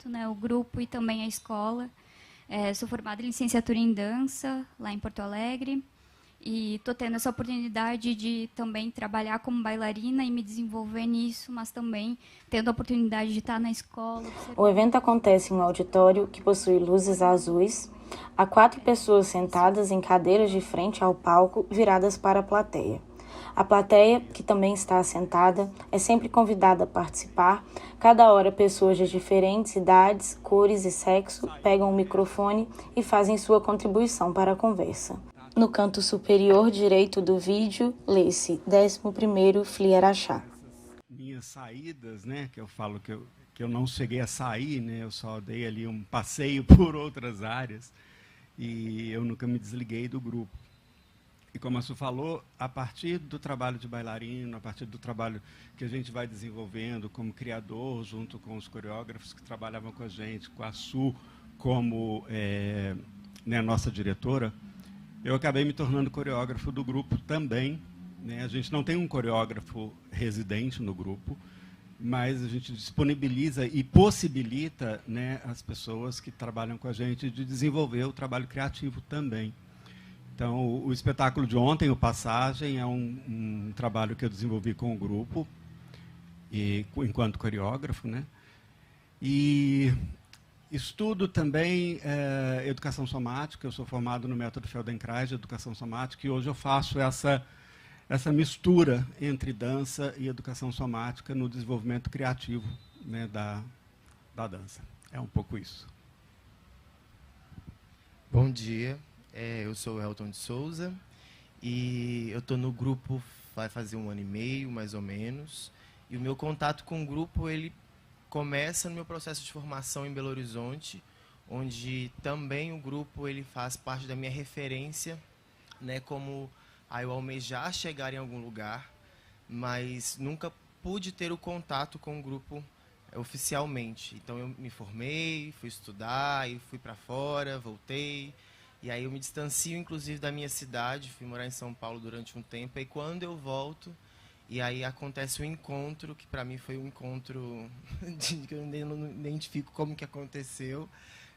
projeto, né, o grupo e também a escola. Sou formada em licenciatura em dança, lá em Porto Alegre, e estou tendo essa oportunidade de também trabalhar como bailarina e me desenvolver nisso, mas também tendo a oportunidade de estar na escola. O evento acontece em um auditório que possui luzes azuis. Há 4 pessoas sentadas em cadeiras de frente ao palco, viradas para a plateia. A plateia, que também está assentada, é sempre convidada a participar. Cada hora, pessoas de diferentes idades, cores e sexo pegam o microfone e fazem sua contribuição para a conversa. No canto superior direito do vídeo, lê-se 11º Fli Araxá. Minhas saídas, né, que eu falo que eu não cheguei a sair, né, eu só dei ali um passeio por outras áreas e eu nunca me desliguei do grupo. E como a Su falou, a partir do trabalho de bailarino, a partir do trabalho que a gente vai desenvolvendo como criador, junto com os coreógrafos que trabalhavam com a gente, com a Su como né, nossa diretora, eu acabei me tornando coreógrafo do grupo também. Né? A gente não tem um coreógrafo residente no grupo, mas a gente disponibiliza e possibilita, né, as pessoas que trabalham com a gente de desenvolver o trabalho criativo também. Então, o espetáculo de ontem, o Passagem, é um trabalho que eu desenvolvi com o grupo, enquanto coreógrafo, né? E estudo também educação somática. Eu sou formado no método Feldenkrais de educação somática e hoje eu faço essa mistura entre dança e educação somática no desenvolvimento criativo, né, da dança. É um pouco isso. Bom dia, eu sou o Elton de Souza e eu estou no grupo vai fazer 1 ano e meio, mais ou menos. E o meu contato com o grupo ele começa no meu processo de formação em Belo Horizonte, onde também o grupo ele faz parte da minha referência, né, como eu almejar chegar em algum lugar, mas nunca pude ter o contato com o grupo oficialmente. Então eu me formei, fui estudar, e fui para fora, voltei, e aí eu me distancio inclusive da minha cidade, fui morar em São Paulo durante um tempo, e quando eu volto, e aí acontece um encontro, que para mim foi um encontro que eu não identifico como que aconteceu,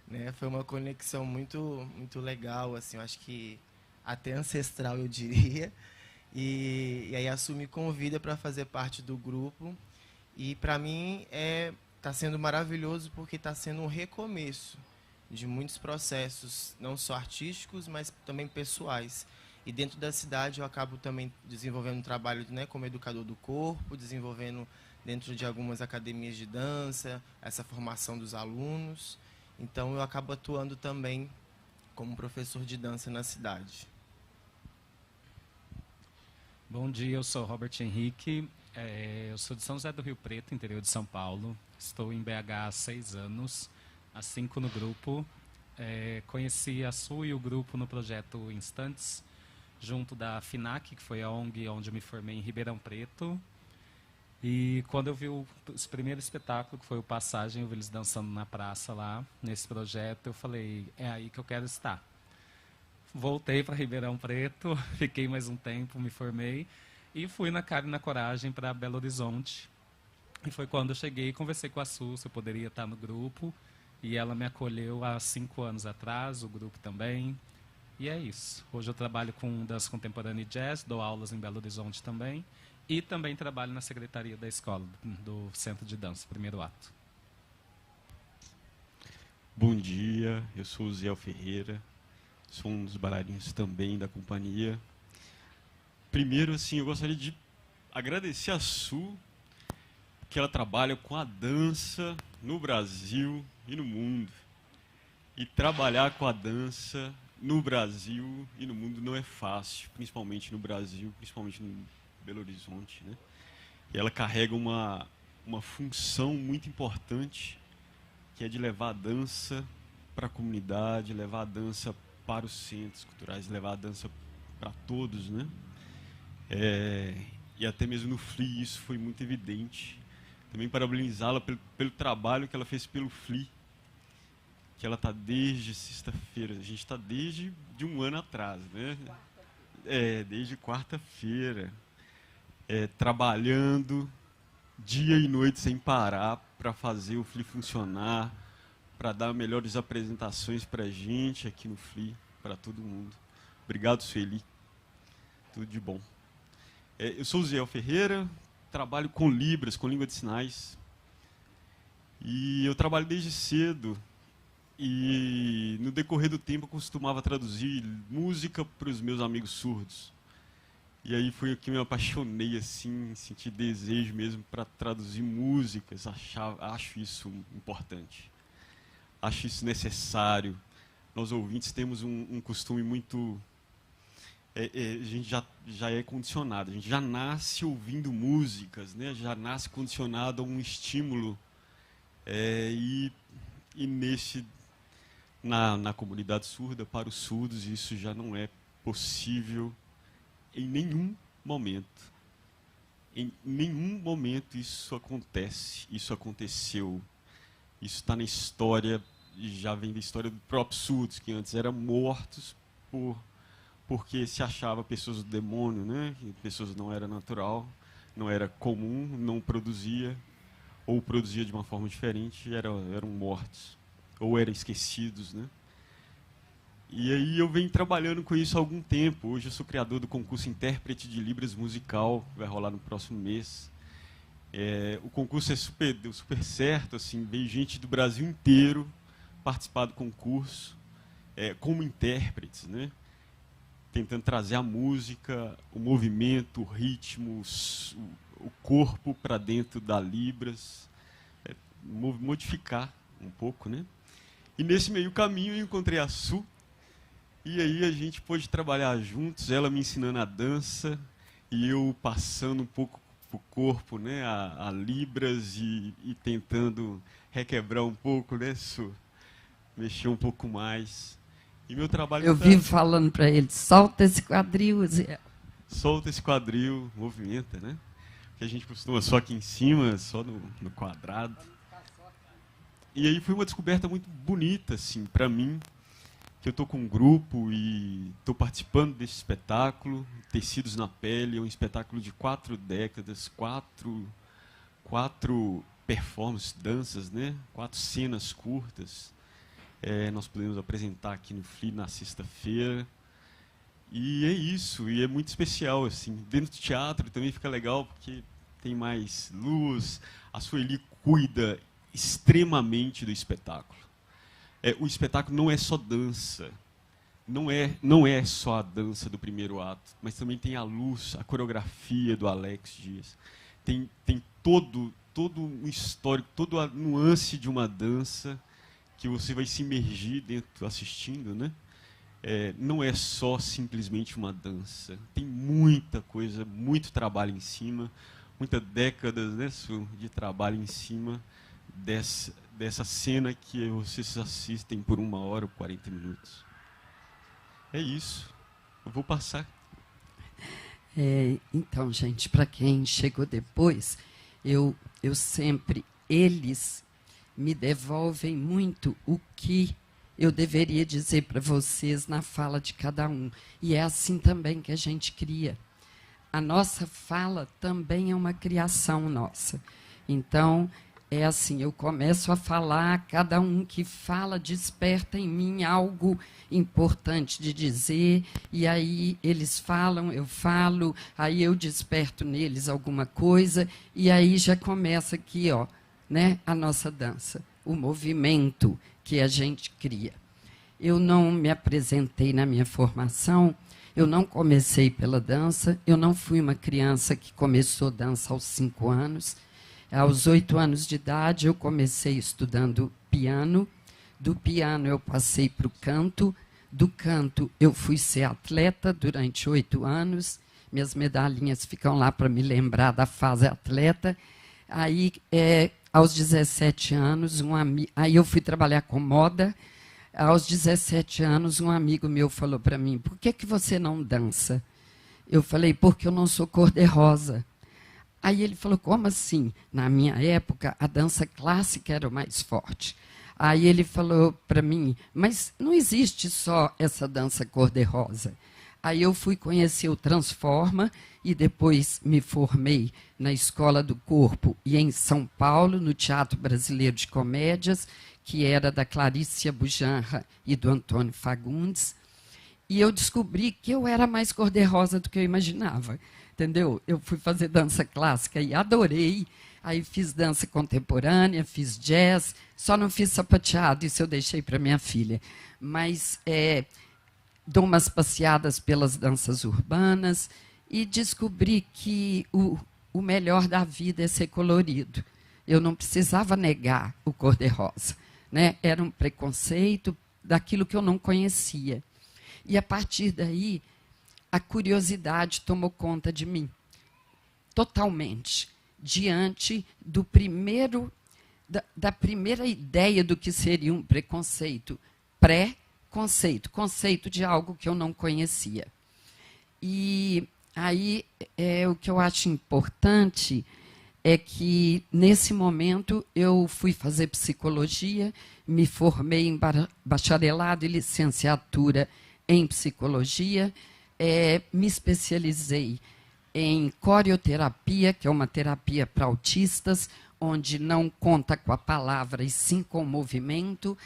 né? Foi uma conexão muito legal, assim, eu acho que até ancestral, eu diria. E aí a Su me convida para fazer parte do grupo. E para mim está sendo maravilhoso porque está sendo um recomeço de muitos processos, não só artísticos, mas também pessoais. E dentro da cidade eu acabo também desenvolvendo um trabalho, né, como educador do corpo, desenvolvendo dentro de algumas academias de dança, essa formação dos alunos. Então eu acabo atuando também como professor de dança na cidade. Bom dia, eu sou Robert Henrique, eu sou de São José do Rio Preto, interior de São Paulo. Estou em BH há 6 anos, há 5 no grupo. Conheci a Su e o grupo no projeto Instantes, junto da FINAC, que foi a ONG onde eu me formei em Ribeirão Preto. E quando eu vi o primeiro espetáculo, que foi o Passagem, eu vi eles dançando na praça lá, nesse projeto, eu falei, é aí que eu quero estar. Voltei para Ribeirão Preto, fiquei mais um tempo, me formei, e fui na cara e na coragem para Belo Horizonte. E foi quando eu cheguei e conversei com a Su, se eu poderia estar no grupo, e ela me acolheu há 5 anos atrás, o grupo também. E é isso. Hoje eu trabalho com dança contemporânea e jazz, dou aulas em Belo Horizonte também, e também trabalho na secretaria da escola, do Centro de Dança, primeiro ato. Bom dia, eu sou o Zé Ferreira, sou um dos bailarinos também da companhia. Primeiro, assim, eu gostaria de agradecer a Su, que ela trabalha com a dança no Brasil e no mundo. E trabalhar com a dança no Brasil e no mundo não é fácil, principalmente no Brasil, principalmente no Belo Horizonte, né? E ela carrega uma função muito importante, que é de levar a dança para a comunidade, levar a dança para os centros culturais, levar a dança para todos, né? E até mesmo no FLI isso foi muito evidente. Também parabenizá-la pelo trabalho que ela fez pelo FLI, que ela está desde sexta-feira, a gente está desde de 1 ano atrás, né? Desde quarta-feira, trabalhando dia e noite sem parar para fazer o FLI funcionar, para dar melhores apresentações para a gente aqui no FLI, para todo mundo. Obrigado, Sueli. Tudo de bom. Eu sou o Ziel Ferreira, trabalho com Libras, com língua de sinais. E eu trabalho desde cedo. E no decorrer do tempo eu costumava traduzir música para os meus amigos surdos. E aí foi o que me apaixonei, assim, senti desejo mesmo para traduzir músicas. Acho isso importante. Acho isso necessário. Nós ouvintes temos um costume muito... a gente já é condicionado, a gente já nasce ouvindo músicas, né? Já nasce condicionado a um estímulo. E na comunidade surda, para os surdos, isso já não é possível em nenhum momento. Em nenhum momento isso acontece, isso aconteceu. Isso está na história, já vem da história dos próprios surdos, que antes eram mortos porque se achava pessoas do demônio, né? Que pessoas não era natural, não era comum, não produzia, ou produzia de uma forma diferente, eram mortos, ou eram esquecidos, né? E aí eu venho trabalhando com isso há algum tempo. Hoje eu sou criador do concurso Intérprete de Libras Musical, que vai rolar no próximo mês. O concurso deu super certo, assim, veio gente do Brasil inteiro participar do concurso, como intérpretes, né? Tentando trazer a música, o movimento, o ritmo, o corpo para dentro da Libras, modificar um pouco, né? E nesse meio caminho eu encontrei a Su, e aí a gente pôde trabalhar juntos, ela me ensinando a dança, e eu passando um pouco para o corpo, né, a Libras, e tentando requebrar um pouco, né, Su? Mexer um pouco mais. E meu trabalho... Eu vivo falando para ele, solta esse quadril, Zé. Solta esse quadril, movimenta, né? Que a gente costuma só aqui em cima, só no quadrado. E aí foi uma descoberta muito bonita, assim, para mim, que eu estou com um grupo e estou participando desse espetáculo, Tecidos na Pele, é um espetáculo de 4 décadas, quatro performances, danças, né? 4 cenas curtas. Nós podemos apresentar aqui no FLI na sexta-feira. E é isso, e é muito especial, assim. Dentro do teatro também fica legal, porque tem mais luz, a Sueli cuida extremamente do espetáculo. O espetáculo não é só dança, não é só a dança do primeiro ato, mas também tem a luz, a coreografia do Alex Dias. Tem todo um histórico, toda a nuance de uma dança que você vai se imergir dentro assistindo, né? Não é só simplesmente uma dança. Tem muita coisa, muito trabalho em cima, muitas décadas, né, de trabalho em cima dessa cena que vocês assistem por 1 hora ou 40 minutos. É isso. Eu vou passar. Então, gente, para quem chegou depois, eu sempre, eles me devolvem muito o que eu deveria dizer para vocês na fala de cada um. E é assim também que a gente cria. A nossa fala também é uma criação nossa. Então, é assim, eu começo a falar, cada um que fala desperta em mim algo importante de dizer, e aí eles falam, eu falo, aí eu desperto neles alguma coisa, e aí já começa aqui, ó, né, a nossa dança, o movimento que a gente cria. Eu não me apresentei na minha formação, eu não comecei pela dança, eu não fui uma criança que começou dança aos 5 anos. Aos 8 anos de idade, eu comecei estudando piano. Do piano, eu passei para o canto. Do canto, eu fui ser atleta durante 8 anos. Minhas medalhinhas ficam lá para me lembrar da fase atleta. Aí, aos 17 anos, aí eu fui trabalhar com moda. Aos 17 anos, um amigo meu falou para mim, por que você não dança? Eu falei, porque eu não sou cor-de-rosa. Aí ele falou, como assim? Na minha época, a dança clássica era o mais forte. Aí ele falou para mim, mas não existe só essa dança cor-de-rosa. Aí eu fui conhecer o Transforma e depois me formei na Escola do Corpo e em São Paulo, no Teatro Brasileiro de Comédias, que era da Clarice Bujanra e do Antônio Fagundes. E eu descobri que eu era mais cor-de-rosa do que eu imaginava, entendeu? Eu fui fazer dança clássica e adorei. Aí fiz dança contemporânea, fiz jazz, só não fiz sapateado, isso eu deixei para minha filha. Mas dou umas passeadas pelas danças urbanas e descobri que o melhor da vida é ser colorido. Eu não precisava negar o cor-de-rosa, né? Era um preconceito daquilo que eu não conhecia. E, a partir daí, a curiosidade tomou conta de mim, totalmente, diante do da primeira ideia do que seria um preconceito, pré-conceito, conceito de algo que eu não conhecia. E aí, o que eu acho importante é que, nesse momento, eu fui fazer psicologia, me formei em bacharelado e licenciatura em psicologia, me especializei em coreoterapia, que é uma terapia para autistas, onde não conta com a palavra e sim com o movimento,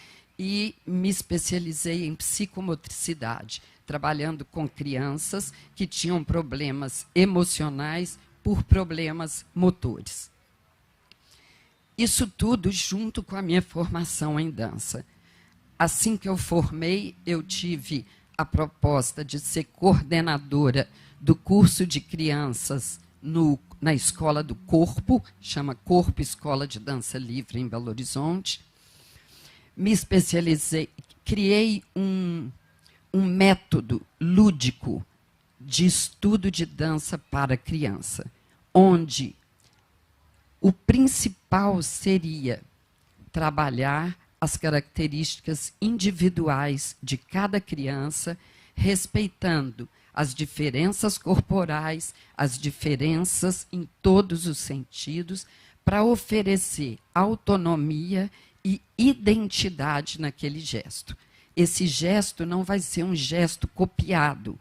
e me especializei em psicomotricidade, trabalhando com crianças que tinham problemas emocionais por problemas motores. Isso tudo junto com a minha formação em dança. Assim que eu formei, eu tive a proposta de ser coordenadora do curso de crianças na Escola do Corpo, chama Corpo Escola de Dança Livre, em Belo Horizonte. Me especializei, criei um método lúdico de estudo de dança para criança, onde o principal seria trabalhar as características individuais de cada criança, respeitando as diferenças corporais, as diferenças em todos os sentidos, para oferecer autonomia e identidade naquele gesto. Esse gesto não vai ser um gesto copiado,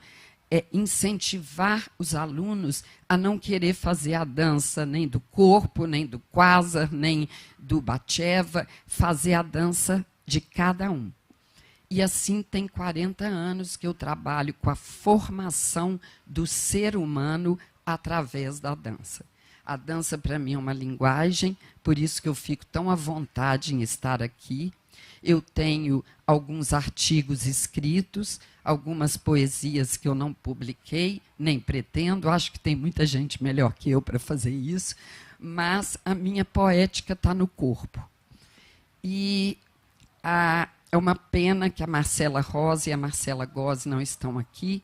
é incentivar os alunos a não querer fazer a dança nem do corpo, nem do quasar, nem do Batcheva, fazer a dança de cada um. E assim tem 40 anos que eu trabalho com a formação do ser humano através da dança. A dança, para mim, é uma linguagem, por isso que eu fico tão à vontade em estar aqui. Eu tenho alguns artigos escritos, algumas poesias que eu não publiquei, nem pretendo, acho que tem muita gente melhor que eu para fazer isso, mas a minha poética está no corpo. E é uma pena que a Marcela Rosa e a Marcela Gozzi não estão aqui.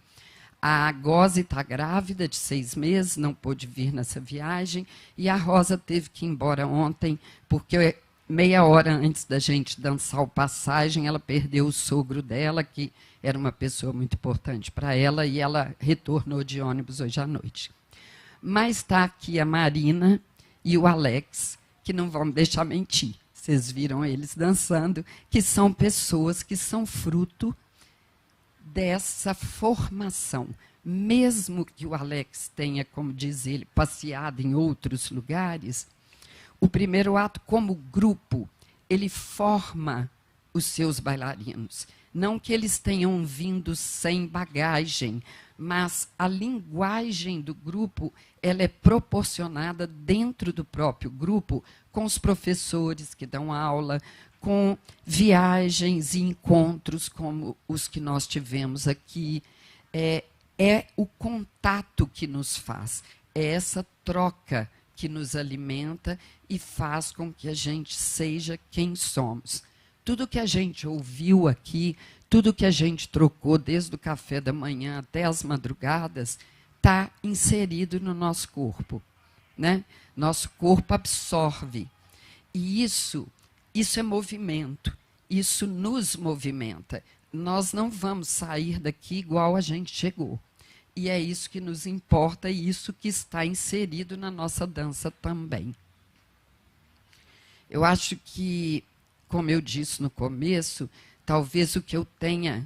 A Gozzi está grávida de 6 meses, não pôde vir nessa viagem, e a Rosa teve que ir embora ontem, porque meia hora antes da gente dançar o Passagem, ela perdeu o sogro dela, que era uma pessoa muito importante para ela, e ela retornou de ônibus hoje à noite. Mas está aqui a Marina e o Alex, que não vão me deixar mentir. Vocês viram eles dançando, que são pessoas que são fruto dessa formação. Mesmo que o Alex tenha, como diz ele, passeado em outros lugares, o primeiro ato, como grupo, ele forma os seus bailarinos. Não que eles tenham vindo sem bagagem, mas a linguagem do grupo ela é proporcionada dentro do próprio grupo, com os professores que dão aula, com viagens e encontros como os que nós tivemos aqui. É o contato que nos faz, é essa troca que nos alimenta e faz com que a gente seja quem somos. Tudo que a gente ouviu aqui, tudo que a gente trocou desde o café da manhã até as madrugadas, está inserido no nosso corpo, né? Nosso corpo absorve. E isso é movimento, isso nos movimenta. Nós não vamos sair daqui igual a gente chegou. E é isso que nos importa e isso que está inserido na nossa dança também. Eu acho que, como eu disse no começo, talvez o que eu tenha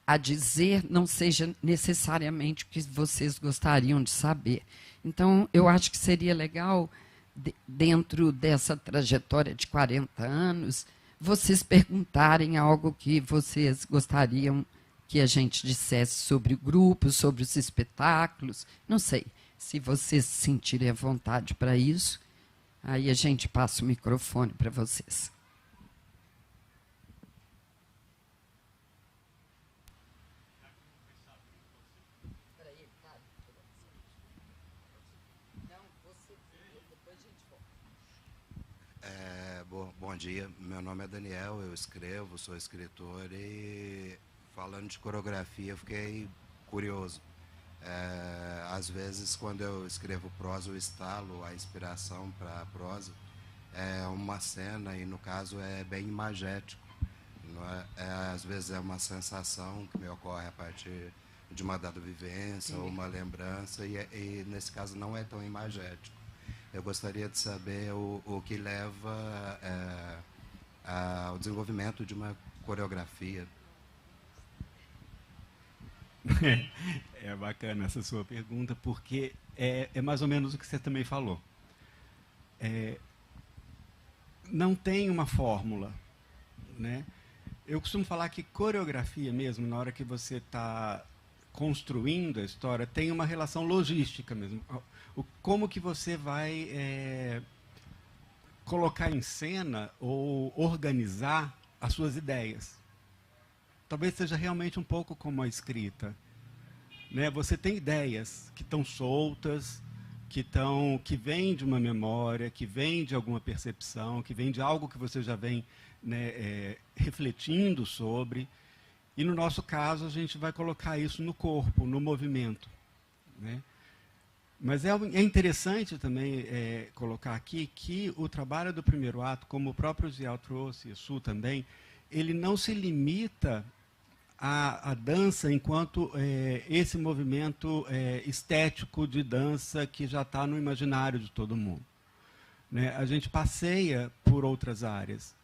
a dizer não seja necessariamente o que vocês gostariam de saber. Então, eu acho que seria legal, dentro dessa trajetória de 40 anos, vocês perguntarem algo que vocês gostariam que a gente dissesse sobre o grupo, sobre os espetáculos. Não sei, se vocês se sentirem à vontade para isso, aí a gente passa o microfone para vocês. Bom dia, meu nome é Daniel, eu escrevo, sou escritor e falando de coreografia eu fiquei curioso. Às vezes quando eu escrevo prosa eu estalo a inspiração para a prosa, é uma cena e no caso é bem imagético. Não é? Às vezes é uma sensação que me ocorre a partir de uma dada vivência ou uma lembrança e nesse caso não é tão imagético. Eu gostaria de saber o que leva ao desenvolvimento de uma coreografia. É bacana essa sua pergunta, porque é mais ou menos o que você também falou. Não tem uma fórmula, né? Eu costumo falar que coreografia mesmo, na hora que você está construindo a história, tem uma relação logística mesmo. Como que você vai colocar em cena ou organizar as suas ideias. Talvez seja realmente um pouco como a escrita, né? Você tem ideias que estão soltas, que vêm de uma memória, que vêm de alguma percepção, que vêm de algo que você já vem, né, refletindo sobre. E, no nosso caso, a gente vai colocar isso no corpo, no movimento, né? Mas é interessante também colocar aqui que o trabalho do primeiro ato, como o próprio Ziel trouxe, e Su também, ele não se limita à dança enquanto esse movimento estético de dança que já está no imaginário de todo mundo, né? A gente passeia por outras áreas,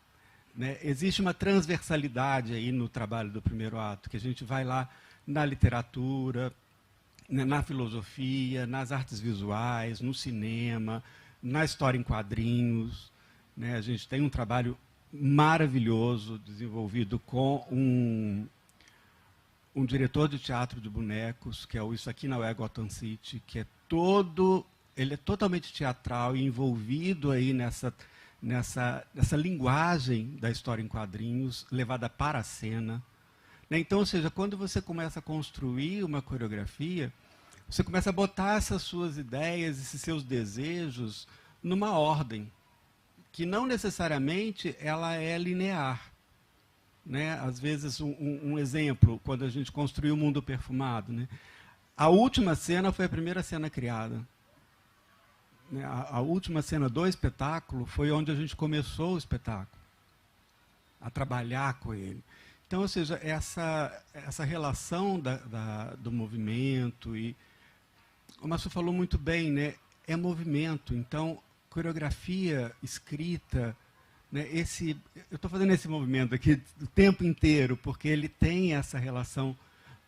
né? Existe uma transversalidade aí no trabalho do primeiro ato, que a gente vai lá na literatura, na filosofia, nas artes visuais, no cinema, na história em quadrinhos, né? A gente tem um trabalho maravilhoso desenvolvido com um diretor de teatro de bonecos, que é o Isso Aqui Não É Gotham City, que ele é totalmente teatral e envolvido aí nessa linguagem da história em quadrinhos, levada para a cena. Então, ou seja, quando você começa a construir uma coreografia, você começa a botar essas suas ideias, esses seus desejos, numa ordem, que não necessariamente ela é linear, né? Às vezes, um exemplo, quando a gente construiu o Mundo Perfumado, né? A última cena foi a primeira cena criada. A última cena do espetáculo foi onde a gente começou o espetáculo, a trabalhar com ele. Então, ou seja, essa relação do movimento, e o Massu falou muito bem, né? É movimento. Então, coreografia, escrita, né? Eu estou fazendo esse movimento aqui o tempo inteiro, porque ele tem essa relação,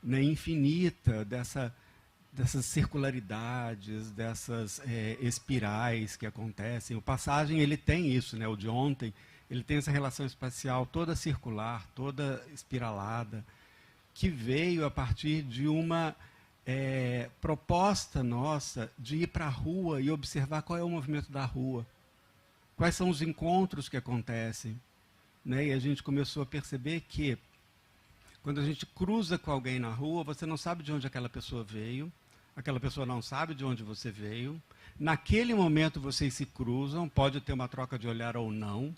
né, infinita dessas circularidades, dessas espirais que acontecem. O Passagem ele tem isso, né? O de ontem. Ele tem essa relação espacial toda circular, toda espiralada, que veio a partir de uma proposta nossa de ir para a rua e observar qual é o movimento da rua, quais são os encontros que acontecem, né? E a gente começou a perceber que, quando a gente cruza com alguém na rua, você não sabe de onde aquela pessoa veio, aquela pessoa não sabe de onde você veio. Naquele momento vocês se cruzam, pode ter uma troca de olhar ou não,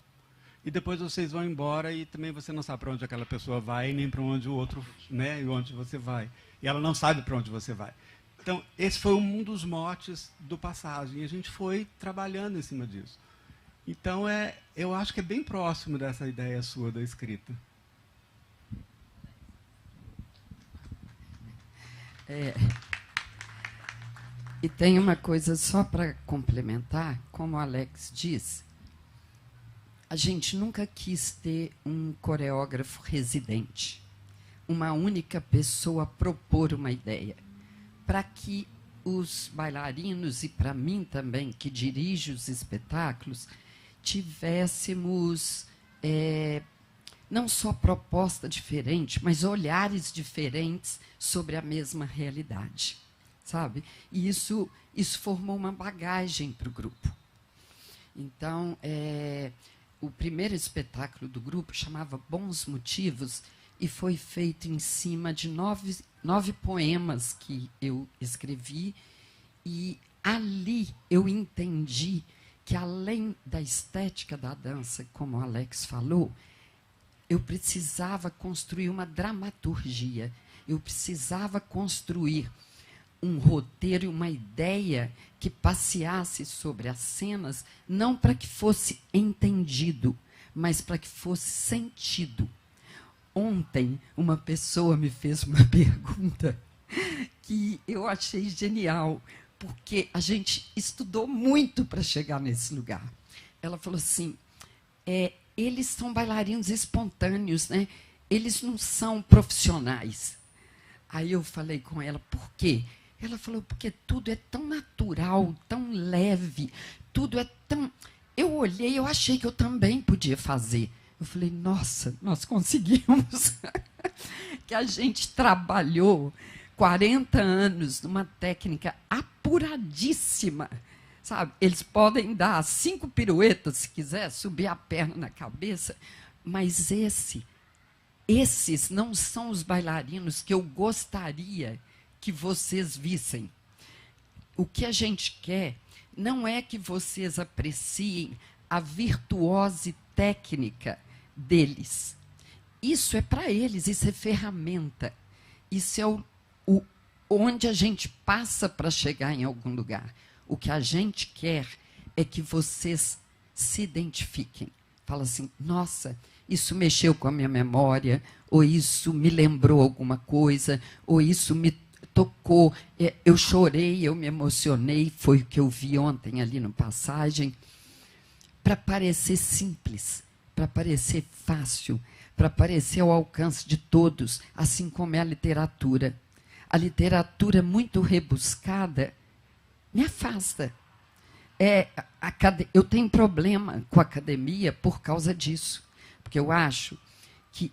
e depois vocês vão embora e também você não sabe para onde aquela pessoa vai, nem para onde o outro, né, e onde você vai. E ela não sabe para onde você vai. Então, esse foi um dos motes do Passagem, e a gente foi trabalhando em cima disso. Então, eu acho que é bem próximo dessa ideia sua da escrita. E tem uma coisa só para complementar, como o Alex diz, a gente nunca quis ter um coreógrafo residente, uma única pessoa propor uma ideia, para que os bailarinos, e para mim também, que dirige os espetáculos, tivéssemos não só proposta diferente, mas olhares diferentes sobre a mesma realidade, sabe? E isso formou uma bagagem para o grupo. Então, o primeiro espetáculo do grupo chamava Bons Motivos e foi feito em cima de 9 poemas que eu escrevi, e ali eu entendi que, além da estética da dança, como o Alex falou, eu precisava construir uma dramaturgia, eu precisava construir um roteiro e uma ideia que passeasse sobre as cenas, não para que fosse entendido, mas para que fosse sentido. Ontem, uma pessoa me fez uma pergunta que eu achei genial, porque a gente estudou muito para chegar nesse lugar. Ela falou assim, eles são bailarinos espontâneos, né? Eles não são profissionais. Aí eu falei com ela, por quê? Ela falou, porque tudo é tão natural, tão leve, tudo é tão... Eu olhei, eu achei que eu também podia fazer. Eu falei, nossa, nós conseguimos. Que a gente trabalhou 40 anos numa técnica apuradíssima, sabe? Eles podem dar 5 piruetas, se quiser, subir a perna na cabeça, mas esses não são os bailarinos que eu gostaria que vocês vissem. O que a gente quer não é que vocês apreciem a virtuose técnica deles. Isso é para eles, isso é ferramenta. Isso é onde a gente passa para chegar em algum lugar. O que a gente quer é que vocês se identifiquem. Fala assim, nossa, isso mexeu com a minha memória, ou isso me lembrou alguma coisa, ou isso me tocou, eu chorei, eu me emocionei, foi o que eu vi ontem ali no Passagem, para parecer simples, para parecer fácil, para parecer ao alcance de todos, assim como é a literatura. A literatura muito rebuscada me afasta. Eu tenho problema com a academia por causa disso, porque eu acho que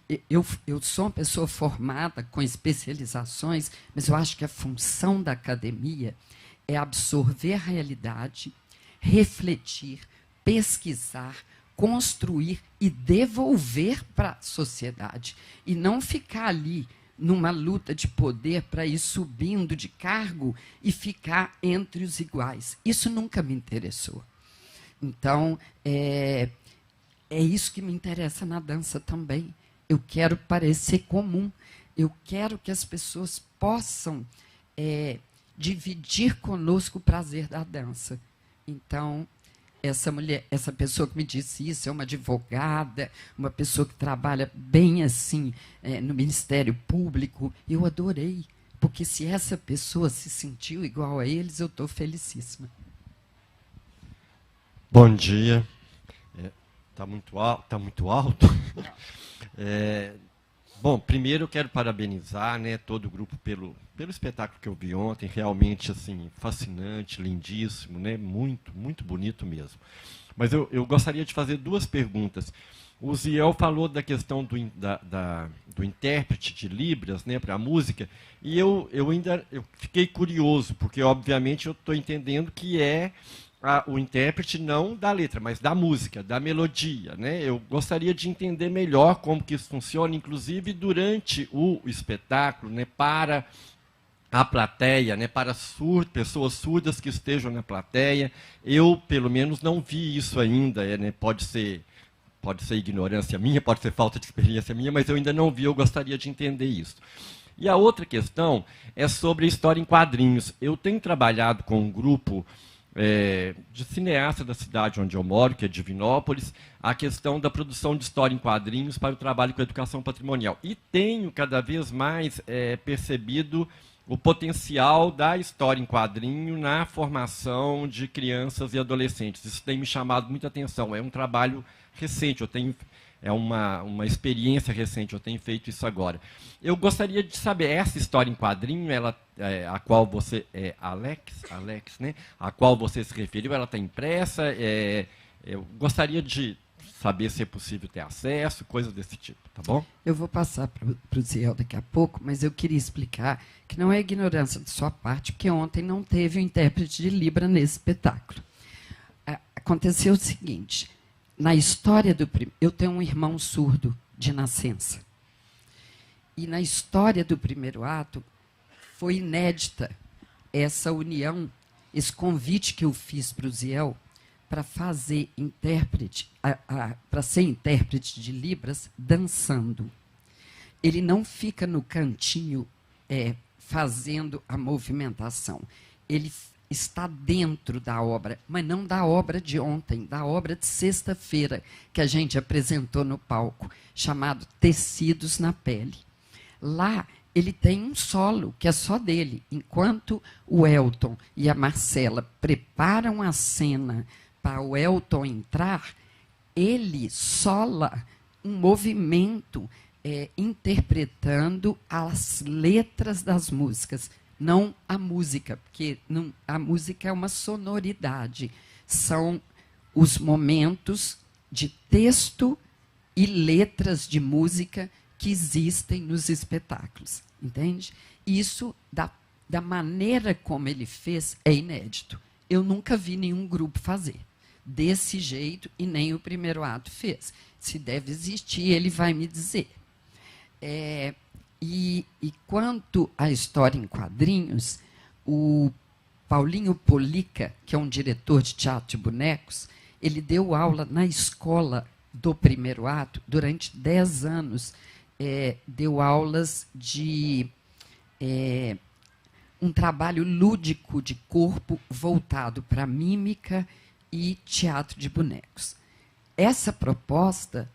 eu sou uma pessoa formada com especializações, mas eu acho que a função da academia é absorver a realidade, refletir, pesquisar, construir e devolver para a sociedade. E não ficar ali numa luta de poder para ir subindo de cargo e ficar entre os iguais. Isso nunca me interessou. Então, é isso que me interessa na dança também. Eu quero parecer comum. Eu quero que as pessoas possam dividir conosco o prazer da dança. Então, essa pessoa que me disse isso é uma advogada, uma pessoa que trabalha bem assim no Ministério Público. Eu adorei, porque se essa pessoa se sentiu igual a eles, eu estou felicíssima. Bom dia. Está muito alto. Bom, primeiro eu quero parabenizar, né, todo o grupo pelo espetáculo que eu vi ontem, realmente assim, fascinante, lindíssimo, né, muito, muito bonito mesmo. Mas eu gostaria de fazer 2 perguntas. O Ziel falou da questão do intérprete de Libras, né, para a música, e eu fiquei curioso, porque obviamente eu estou entendendo que o intérprete não da letra, mas da música, da melodia, né? Eu gostaria de entender melhor como que isso funciona, inclusive durante o espetáculo, né, para a plateia, né, para pessoas surdas que estejam na plateia. Eu, pelo menos, não vi isso ainda, né? Pode ser ignorância minha, pode ser falta de experiência minha, mas eu ainda não vi, eu gostaria de entender isso. E a outra questão é sobre a história em quadrinhos. Eu tenho trabalhado com um grupo de cineasta da cidade onde eu moro, que é Divinópolis, a questão da produção de história em quadrinhos para o trabalho com a educação patrimonial. E tenho cada vez mais percebido o potencial da história em quadrinho na formação de crianças e adolescentes. Isso tem me chamado muita atenção. É um trabalho recente, eu tenho é uma experiência recente, eu tenho feito isso agora. Eu gostaria de saber, essa história em quadrinho, ela, a qual você, Alex, né? A qual você se referiu, ela está impressa? Eu gostaria de saber se é possível ter acesso, coisas desse tipo, tá bom? Eu vou passar para o Ziel daqui a pouco, mas eu queria explicar que não é ignorância de sua parte, porque ontem não teve o intérprete de Libra nesse espetáculo. Aconteceu o seguinte, na história do... Eu tenho um irmão surdo de nascença. E na história do primeiro ato, foi inédita essa união, esse convite que eu fiz para o Ziel, para fazer intérprete, para ser intérprete de Libras dançando. Ele não fica no cantinho fazendo a movimentação. Ele está dentro da obra, mas não da obra de ontem, da obra de sexta-feira, que a gente apresentou no palco, chamado Tecidos na Pele. Lá, ele tem um solo, que é só dele. Enquanto o Elton e a Marcela preparam a cena para o Elton entrar, ele sola um movimento interpretando as letras das músicas, não a música, porque a música é uma sonoridade. São os momentos de texto e letras de música que existem nos espetáculos, entende? Isso, da maneira como ele fez, é inédito. Eu nunca vi nenhum grupo fazer desse jeito, e nem o primeiro ato fez. Se deve existir, ele vai me dizer. E quanto à história em quadrinhos, o Paulinho Polica, que é um diretor de teatro de bonecos, ele deu aula na escola do primeiro ato durante 10 anos. Deu aulas de um trabalho lúdico de corpo voltado para mímica e teatro de bonecos. Essa proposta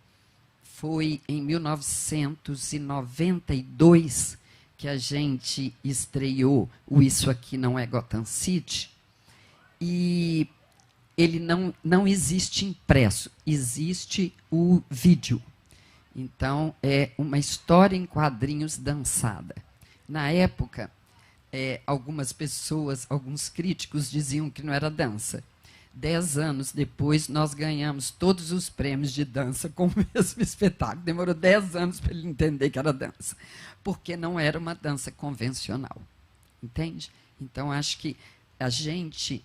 foi em 1992 que a gente estreou o Isso Aqui Não É Gotham City, e ele não existe impresso, existe o vídeo. Então, é uma história em quadrinhos dançada. Na época, algumas pessoas, alguns críticos diziam que não era dança. 10 anos depois, nós ganhamos todos os prêmios de dança com o mesmo espetáculo. Demorou 10 anos para ele entender que era dança, porque não era uma dança convencional. Entende? Então, acho que a gente...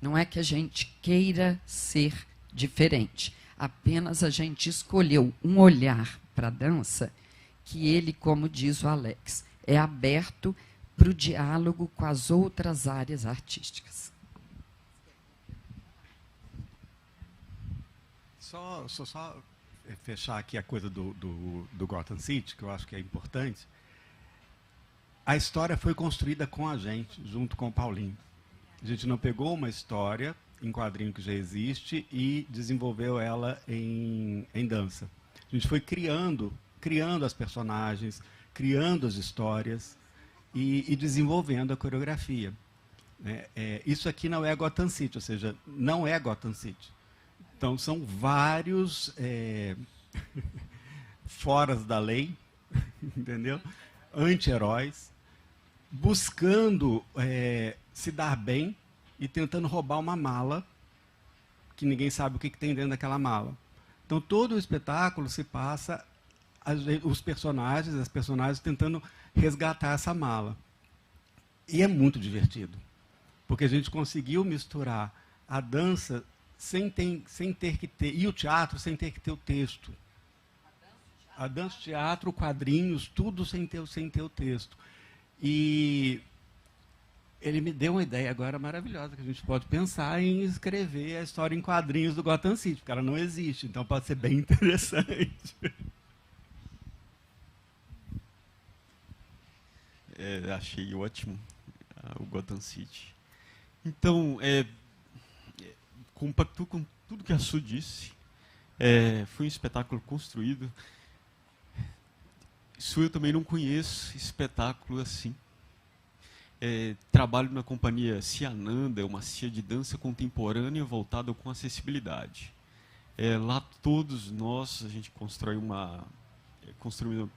Não é que a gente queira ser diferente, apenas a gente escolheu um olhar para a dança que ele, como diz o Alex, é aberto para o diálogo com as outras áreas artísticas. Só fechar aqui a coisa do Gotham City, que eu acho que é importante. A história foi construída com a gente, junto com o Paulinho. A gente não pegou uma história em quadrinho que já existe e desenvolveu ela em dança. A gente foi criando as personagens, criando as histórias e desenvolvendo a coreografia. Isso aqui não é Gotham City, ou seja, não é Gotham City. Então, são vários foras da lei, entendeu? Anti-heróis, buscando se dar bem e tentando roubar uma mala que ninguém sabe o que tem dentro daquela mala. Então, todo o espetáculo se passa as personagens tentando resgatar essa mala. E é muito divertido, porque a gente conseguiu misturar a dança sem ter que ter, e o teatro sem ter que ter o texto. A dança, o teatro, quadrinhos, tudo sem ter o texto. E ele me deu uma ideia agora maravilhosa, que a gente pode pensar em escrever a história em quadrinhos do Gotham City, porque ela não existe, então pode ser bem interessante. Achei ótimo o Gotham City. Então, compacto com tudo que a Su disse. Foi um espetáculo construído. Su, eu também não conheço espetáculo assim. Trabalho na companhia Ciananda, uma cia de dança contemporânea voltada com acessibilidade. Lá todos nós, a gente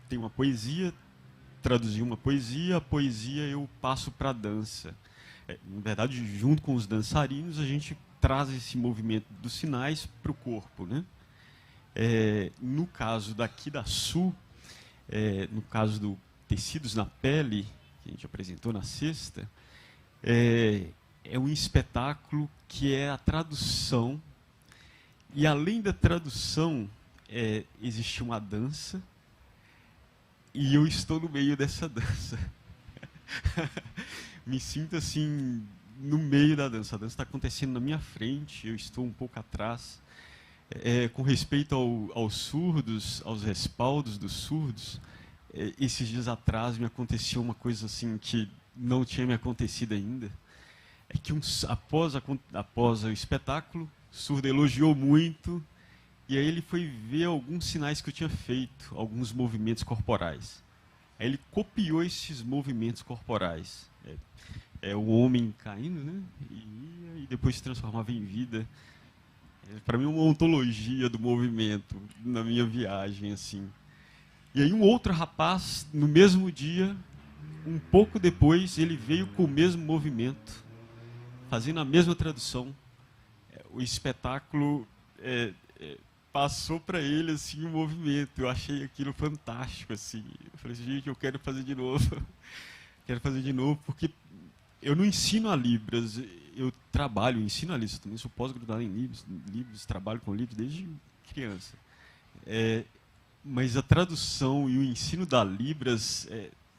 tem uma poesia, traduzir uma poesia, a poesia eu passo para a dança. Na verdade, junto com os dançarinos, a gente traz esse movimento dos sinais para o corpo, né? No caso daqui da Sul, no caso do Tecidos na Pele, que a gente apresentou na sexta, é um espetáculo que é a tradução, e além da tradução, existe uma dança, e eu estou no meio dessa dança. Me sinto assim, no meio da dança. A dança está acontecendo na minha frente, eu estou um pouco atrás. Com respeito aos surdos, aos respaldos dos surdos, esses dias atrás me aconteceu uma coisa assim que não tinha me acontecido ainda. É que após o espetáculo, o surdo elogiou muito, e aí ele foi ver alguns sinais que eu tinha feito, alguns movimentos corporais. Aí ele copiou esses movimentos corporais. O homem caindo, né? E depois se transformava em vida. Para mim, uma ontologia do movimento na minha viagem, assim. E aí um outro rapaz, no mesmo dia, um pouco depois, ele veio com o mesmo movimento, fazendo a mesma tradução. O espetáculo passou para ele assim, o movimento. Eu achei aquilo fantástico. Assim. Eu falei assim, gente, eu quero fazer de novo. Quero fazer de novo, porque eu não ensino a Libras. Eu ensino a Libras. Eu também sou pós-graduado em Libras, trabalho com Libras desde criança. Mas a tradução e o ensino da Libras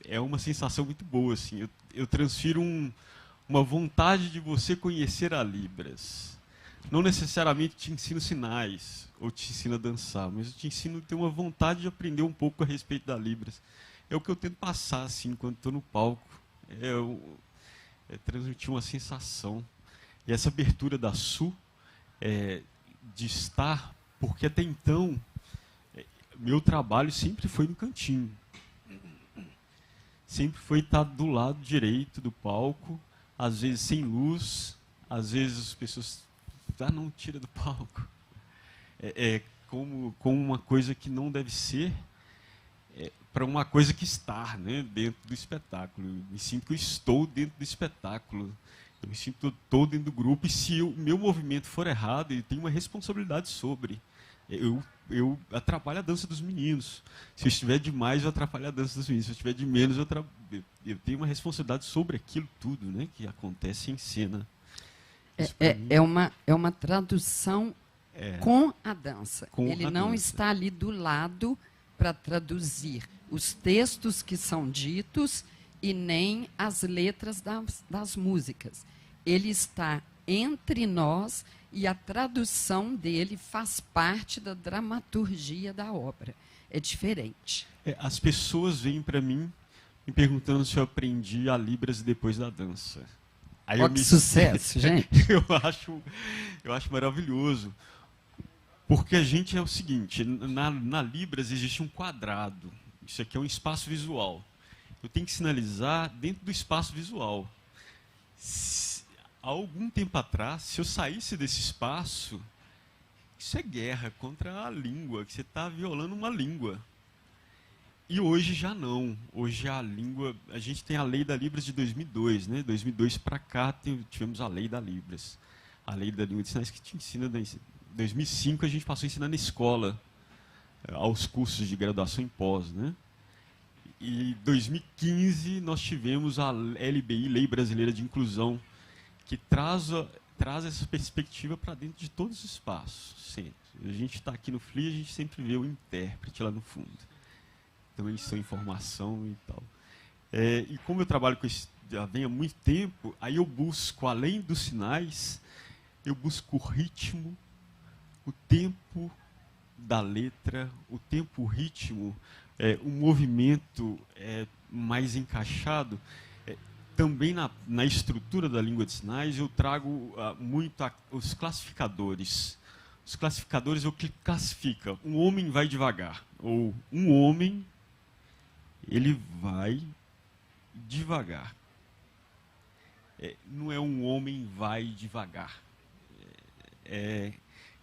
é uma sensação muito boa. Assim. Eu transfiro uma vontade de você conhecer a Libras. Não necessariamente te ensino sinais ou te ensino a dançar, mas eu te ensino a ter uma vontade de aprender um pouco a respeito da Libras. É o que eu tento passar assim, quando estou no palco. Transmitir uma sensação. E essa abertura da Sul, de estar, porque até então, meu trabalho sempre foi no cantinho. Sempre foi estar do lado direito do palco, às vezes sem luz, às vezes as pessoas... não, tira do palco. Como uma coisa que não deve ser, para uma coisa que está, né, dentro do espetáculo. Eu me sinto que eu estou dentro do espetáculo. Eu me sinto que eu estou dentro do grupo, e se o meu movimento for errado, eu tenho uma responsabilidade sobre. Eu atrapalho a dança dos meninos. Se eu estiver demais, eu atrapalho a dança dos meninos. Se eu estiver de menos, eu tenho uma responsabilidade sobre aquilo tudo, né, que acontece em cena. É uma tradução com a dança. Ele não está ali do lado para traduzir os textos que são ditos e nem as letras das músicas. Ele está entre nós e a tradução dele faz parte da dramaturgia da obra. É diferente. As pessoas vêm para mim me perguntando se eu aprendi a Libras depois da dança. Aí que sucesso, gente! Eu acho maravilhoso. Porque a gente é o seguinte, na Libras existe um quadrado. Isso aqui é um espaço visual. Eu tenho que sinalizar dentro do espaço visual. Há algum tempo atrás, se eu saísse desse espaço, isso é guerra contra a língua, que você está violando uma língua. E hoje já não. Hoje a língua... A gente tem a lei da Libras de 2002, né? 2002 para cá tivemos a lei da Libras. A lei da língua de sinais que te ensina... Em 2005 a gente passou a ensinar na escola, aos cursos de graduação em pós, né? E em 2015 nós tivemos a LBI, Lei Brasileira de Inclusão, que traz essa perspectiva para dentro de todos os espaços. Sempre. A gente está aqui no FLI, a gente sempre vê o intérprete lá no fundo. Também são informação e tal. E como eu trabalho com isso já vem há muito tempo, aí eu busco, além dos sinais, eu busco o ritmo, o tempo da letra, o tempo, o ritmo, o movimento mais encaixado. Também na estrutura da língua de sinais, eu trago muito os classificadores. Os classificadores é o que classifica. Um homem vai devagar, ou um homem, ele vai devagar. Não é um homem vai devagar.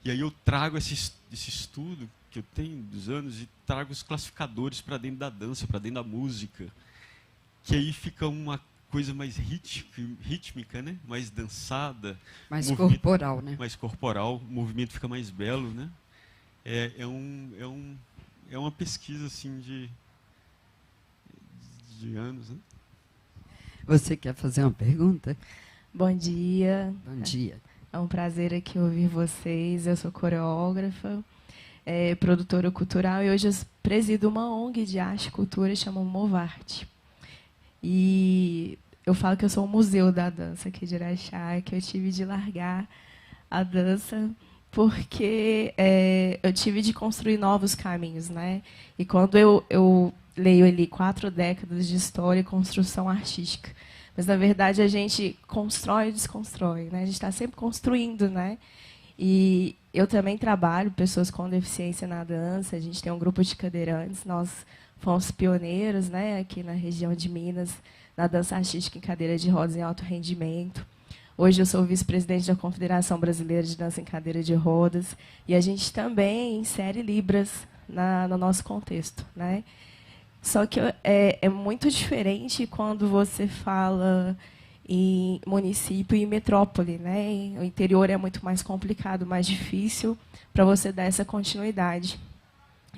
E aí eu trago esse estudo que eu tenho dos anos e trago os classificadores para dentro da dança, para dentro da música, que aí fica uma coisa mais rítmica, né? Mais dançada. Mais corporal, né? Mais corporal, o movimento fica mais belo, né? É uma pesquisa assim de anos, né? Você quer fazer uma pergunta? Bom dia. Bom dia. É um prazer aqui ouvir vocês. Eu sou coreógrafa, produtora cultural e hoje eu presido uma ONG de arte e cultura chamada Movarte. E eu falo que eu sou o museu da dança aqui de Araxá, que eu tive de largar a dança porque eu tive de construir novos caminhos, né? E quando eu leio ali 4 décadas de história e construção artística, mas na verdade a gente constrói e desconstrói, né? A gente está sempre construindo, né? E eu também trabalho pessoas com deficiência na dança. A gente tem um grupo de cadeirantes. Nós fomos pioneiros, né, aqui na região de Minas, na dança artística em cadeira de rodas em alto rendimento. Hoje eu sou vice-presidente da Confederação Brasileira de Dança em Cadeira de Rodas. E a gente também insere Libras no nosso contexto, né? Só que é muito diferente quando você fala em município e metrópole, né? O interior é muito mais complicado, mais difícil para você dar essa continuidade.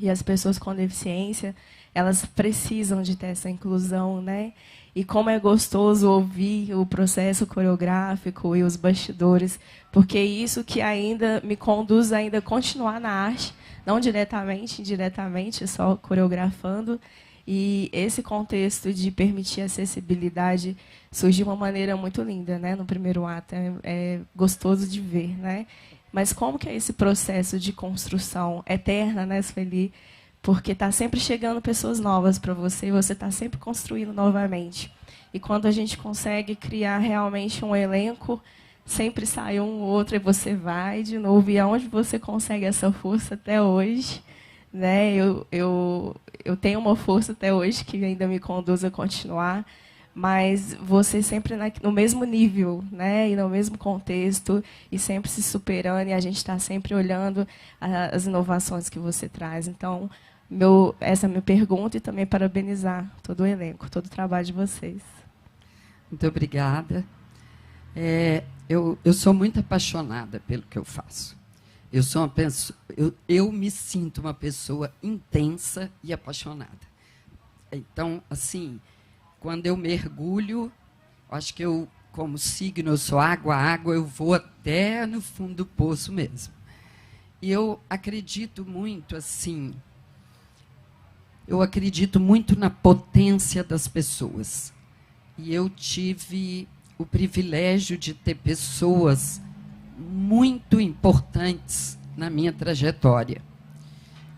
E as pessoas com deficiência, elas precisam de ter essa inclusão, né? E como é gostoso ouvir o processo coreográfico e os bastidores, porque isso que ainda me conduz a continuar na arte, não diretamente, indiretamente, só coreografando. E esse contexto de permitir acessibilidade surge de uma maneira muito linda, né? No primeiro ato é gostoso de ver, né? Mas como que é esse processo de construção eterna, né, Sueli? Porque está sempre chegando pessoas novas para você e você está sempre construindo novamente. E quando a gente consegue criar realmente um elenco, sempre sai um ou outro e você vai de novo. E aonde você consegue essa força até hoje, né? Eu tenho uma força até hoje que ainda me conduz a continuar, mas você sempre no mesmo nível, né? E no mesmo contexto, e sempre se superando, e a gente está sempre olhando as inovações que você traz. Então, essa é a minha pergunta, e também parabenizar todo o elenco, todo o trabalho de vocês. Muito obrigada. Eu sou muito apaixonada pelo que eu faço. Eu sou uma pessoa, eu me sinto uma pessoa intensa e apaixonada. Então, assim, quando eu mergulho, acho que eu, como signo, eu sou água, eu vou até no fundo do poço mesmo. E eu acredito muito, assim, eu acredito muito na potência das pessoas. E eu tive o privilégio de ter pessoas muito importantes na minha trajetória.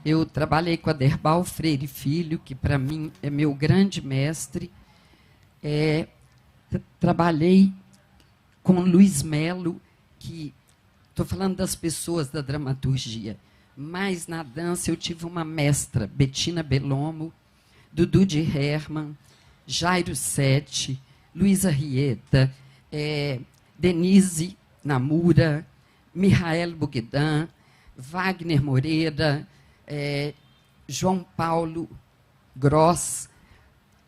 Eu trabalhei com Aderbal Freire Filho, que para mim é meu grande mestre. Trabalhei com Luiz Melo, que estou falando das pessoas da dramaturgia, mas na dança eu tive uma mestra, Bettina Belomo, Dudu de Herman, Jairo Sete, Luísa Rieta, Denise Namura, Mihael Bogdan, Wagner Moreira, João Paulo Gross,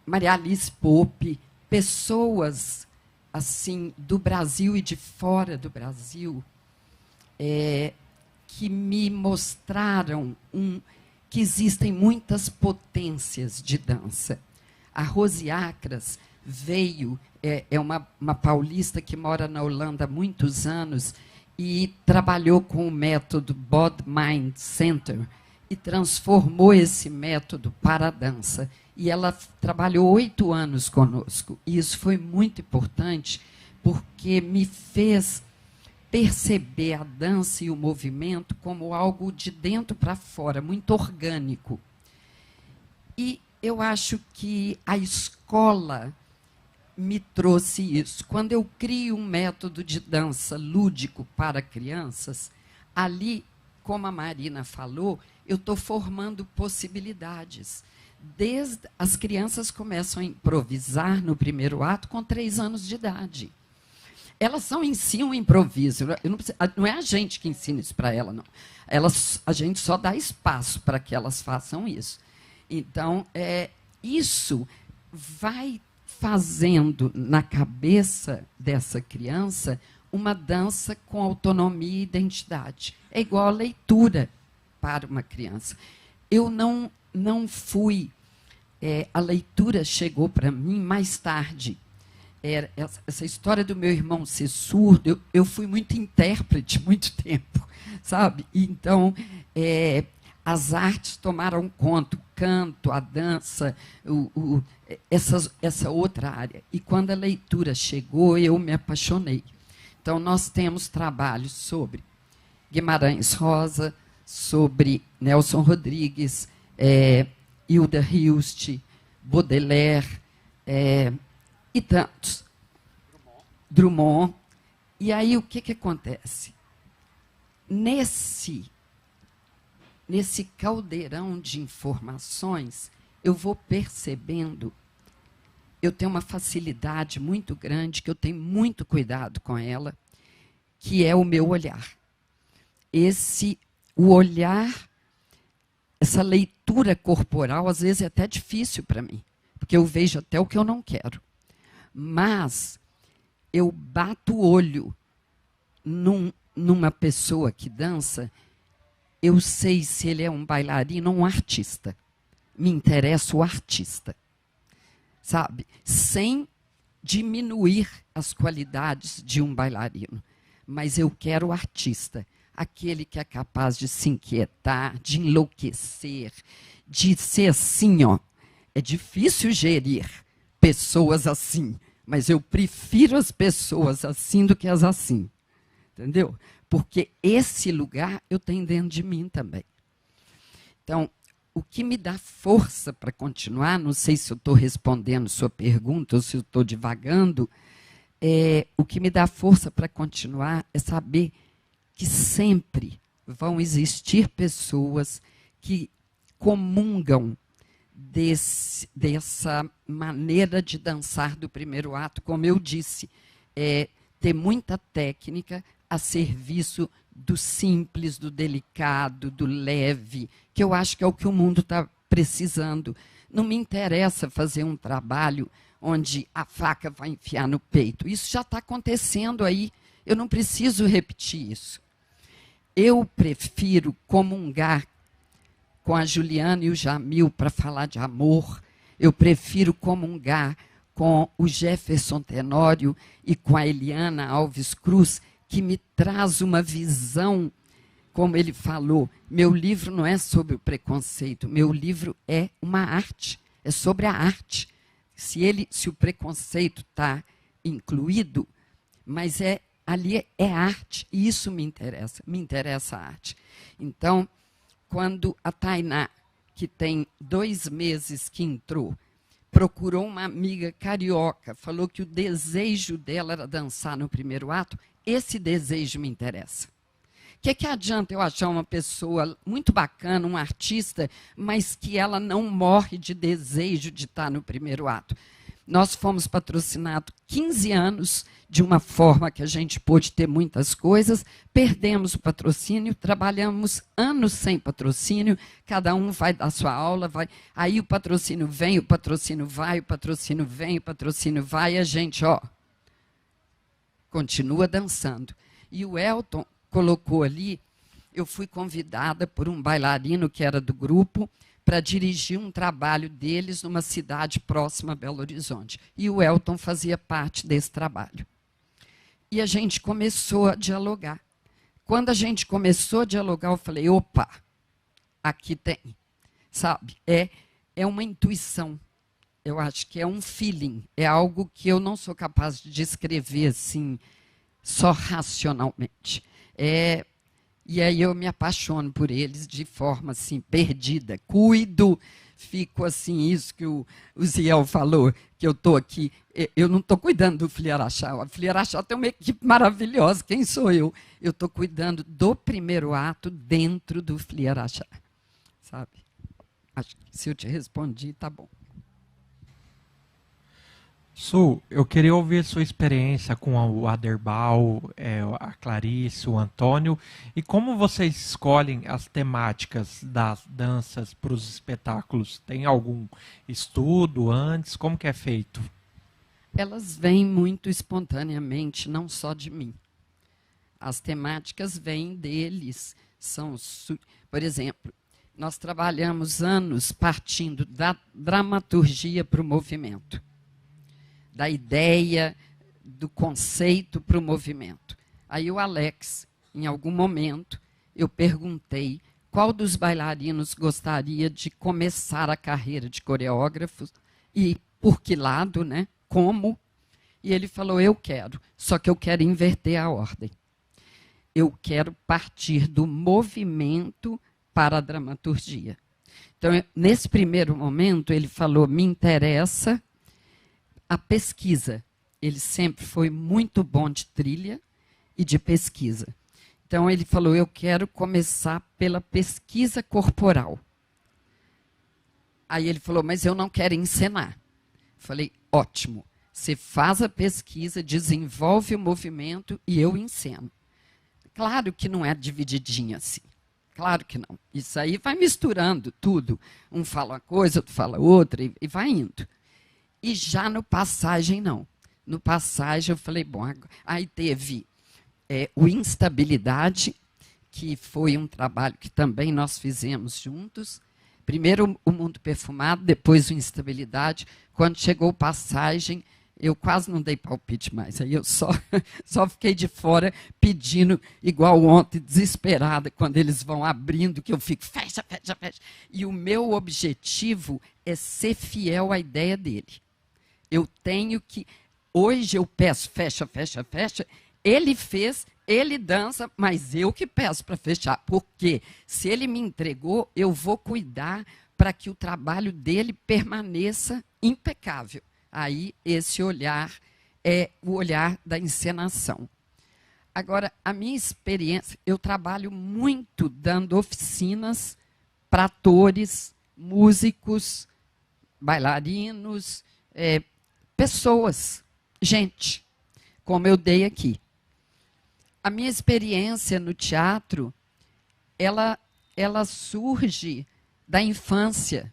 Maria Alice Pope, pessoas assim do Brasil e de fora do Brasil, que me mostraram que existem muitas potências de dança. A Rose Acras veio, é uma paulista que mora na Holanda há muitos anos e trabalhou com o método Body Mind Center e transformou esse método para a dança. E ela trabalhou 8 anos conosco. E isso foi muito importante, porque me fez perceber a dança e o movimento como algo de dentro para fora, muito orgânico. E eu acho que a escola me trouxe isso. Quando eu crio um método de dança lúdico para crianças, ali, como a Marina falou, eu estou formando possibilidades. As crianças começam a improvisar no primeiro ato com 3 anos de idade. elas são em si um improviso. Não é a gente que ensina isso para ela, não. A gente só dá espaço para que elas façam isso. Então, isso vai fazendo na cabeça dessa criança uma dança com autonomia e identidade. É igual a leitura para uma criança. Eu não fui... a leitura chegou para mim mais tarde. Essa história do meu irmão ser surdo, eu fui muito intérprete muito tempo, sabe? Então, as artes tomaram conta, o canto, a dança, essa outra área. E quando a leitura chegou, eu me apaixonei. Então, nós temos trabalhos sobre Guimarães Rosa, sobre Nelson Rodrigues, Hilda Hilst, Baudelaire, e tantos. Drummond. E aí, o que acontece? Nesse caldeirão de informações, eu vou percebendo, eu tenho uma facilidade muito grande, que eu tenho muito cuidado com ela, que é o meu olhar. O olhar, essa leitura corporal, às vezes é até difícil para mim, porque eu vejo até o que eu não quero. Mas eu bato o olho numa pessoa que dança, eu sei se ele é um bailarino ou um artista. Me interessa o artista, sabe? Sem diminuir as qualidades de um bailarino. Mas eu quero o artista, aquele que é capaz de se inquietar, de enlouquecer, de ser assim, ó. É difícil gerir pessoas assim, mas eu prefiro as pessoas assim do que as assim. Entendeu? Porque esse lugar eu tenho dentro de mim também. Então, o que me dá força para continuar, não sei se eu estou respondendo sua pergunta ou se eu estou divagando, o que me dá força para continuar é saber que sempre vão existir pessoas que comungam dessa maneira de dançar do primeiro ato, como eu disse, ter muita técnica a serviço do simples, do delicado, do leve, que eu acho que é o que o mundo está precisando. Não me interessa fazer um trabalho onde a faca vai enfiar no peito. Isso já está acontecendo aí, eu não preciso repetir isso. Eu prefiro comungar com a Juliana e o Jamil para falar de amor. Eu prefiro comungar com o Jefferson Tenório e com a Eliana Alves Cruz, que me traz uma visão, como ele falou, meu livro não é sobre o preconceito, meu livro é uma arte, é sobre a arte. Se o preconceito está incluído, mas ali é arte, e isso me interessa a arte. Então, quando a Tainá, que tem 2 meses que entrou, procurou uma amiga carioca, falou que o desejo dela era dançar no primeiro ato, esse desejo me interessa. O que adianta eu achar uma pessoa muito bacana, um artista, mas que ela não morre de desejo de estar no primeiro ato? Nós fomos patrocinados 15 anos de uma forma que a gente pôde ter muitas coisas, perdemos o patrocínio, trabalhamos anos sem patrocínio, cada um vai dar sua aula, aí o patrocínio vem, o patrocínio vai, o patrocínio vem, o patrocínio vai, e a gente, continua dançando. E o Elton colocou ali, eu fui convidada por um bailarino que era do grupo para dirigir um trabalho deles numa cidade próxima a Belo Horizonte. E o Elton fazia parte desse trabalho. E a gente começou a dialogar. Quando a gente começou a dialogar, eu falei, opa, aqui tem. Sabe? É uma intuição. Eu acho que é um feeling. É algo que eu não sou capaz de descrever assim, só racionalmente. E aí eu me apaixono por eles de forma assim, perdida. Cuido, fico assim, isso que o Ziel falou, que eu estou aqui. Eu não estou cuidando do Fliarachá. O Fliarachá tem uma equipe maravilhosa. Quem sou eu? Eu estou cuidando do primeiro ato dentro do Fliarachá. Sabe? Acho que se eu te respondi, tá bom. Su, eu queria ouvir sua experiência com o Aderbal, a Clarice, o Antônio, e como vocês escolhem as temáticas das danças para os espetáculos? Tem algum estudo antes? Como que é feito? Elas vêm muito espontaneamente, não só de mim. As temáticas vêm deles. Por exemplo, nós trabalhamos anos partindo da dramaturgia para o movimento, da ideia, do conceito para o movimento. Aí o Alex, em algum momento, eu perguntei qual dos bailarinos gostaria de começar a carreira de coreógrafo e por que lado, né? Como? E ele falou, eu quero, só que eu quero inverter a ordem. Eu quero partir do movimento para a dramaturgia. Então, nesse primeiro momento, ele falou, me interessa a pesquisa. Ele sempre foi muito bom de trilha e de pesquisa. Então, ele falou, eu quero começar pela pesquisa corporal. Aí ele falou, mas eu não quero encenar. Falei, ótimo. Você faz a pesquisa, desenvolve o movimento e eu enceno. Claro que não é divididinho assim. Claro que não. Isso aí vai misturando tudo. Um fala uma coisa, outro fala outra e vai indo. E já no Passagem, não. No Passagem, eu falei, bom, aí teve o Instabilidade, que foi um trabalho que também nós fizemos juntos. Primeiro o Mundo Perfumado, depois o Instabilidade. Quando chegou Passagem, eu quase não dei palpite mais. Aí eu só fiquei de fora pedindo, igual ontem, desesperada, quando eles vão abrindo, que eu fico, fecha, fecha, fecha. E o meu objetivo é ser fiel à ideia dele. Eu tenho que... Hoje eu peço, fecha, fecha, fecha. Ele fez, ele dança, mas eu que peço para fechar. Porque se ele me entregou, eu vou cuidar para que o trabalho dele permaneça impecável. Aí, esse olhar é o olhar da encenação. Agora, a minha experiência, eu trabalho muito dando oficinas para atores, músicos, bailarinos, pessoas, gente, como eu dei aqui. A minha experiência no teatro, ela surge da infância,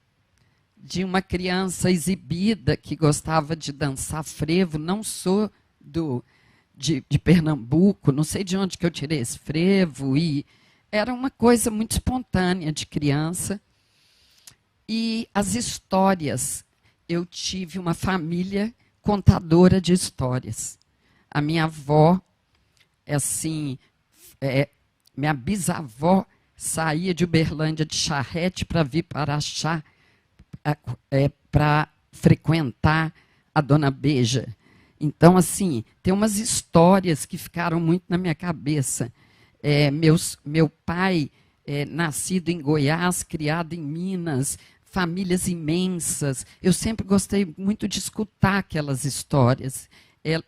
de uma criança exibida que gostava de dançar frevo. Não sou de Pernambuco, não sei de onde que eu tirei esse frevo, e era uma coisa muito espontânea de criança. E as histórias, eu tive uma família contadora de histórias. A minha avó, minha bisavó saía de Uberlândia de charrete para vir para Araxá, para frequentar a Dona Beija. Então, assim, tem umas histórias que ficaram muito na minha cabeça. Meu pai, nascido em Goiás, criado em Minas, famílias imensas. Eu sempre gostei muito de escutar aquelas histórias.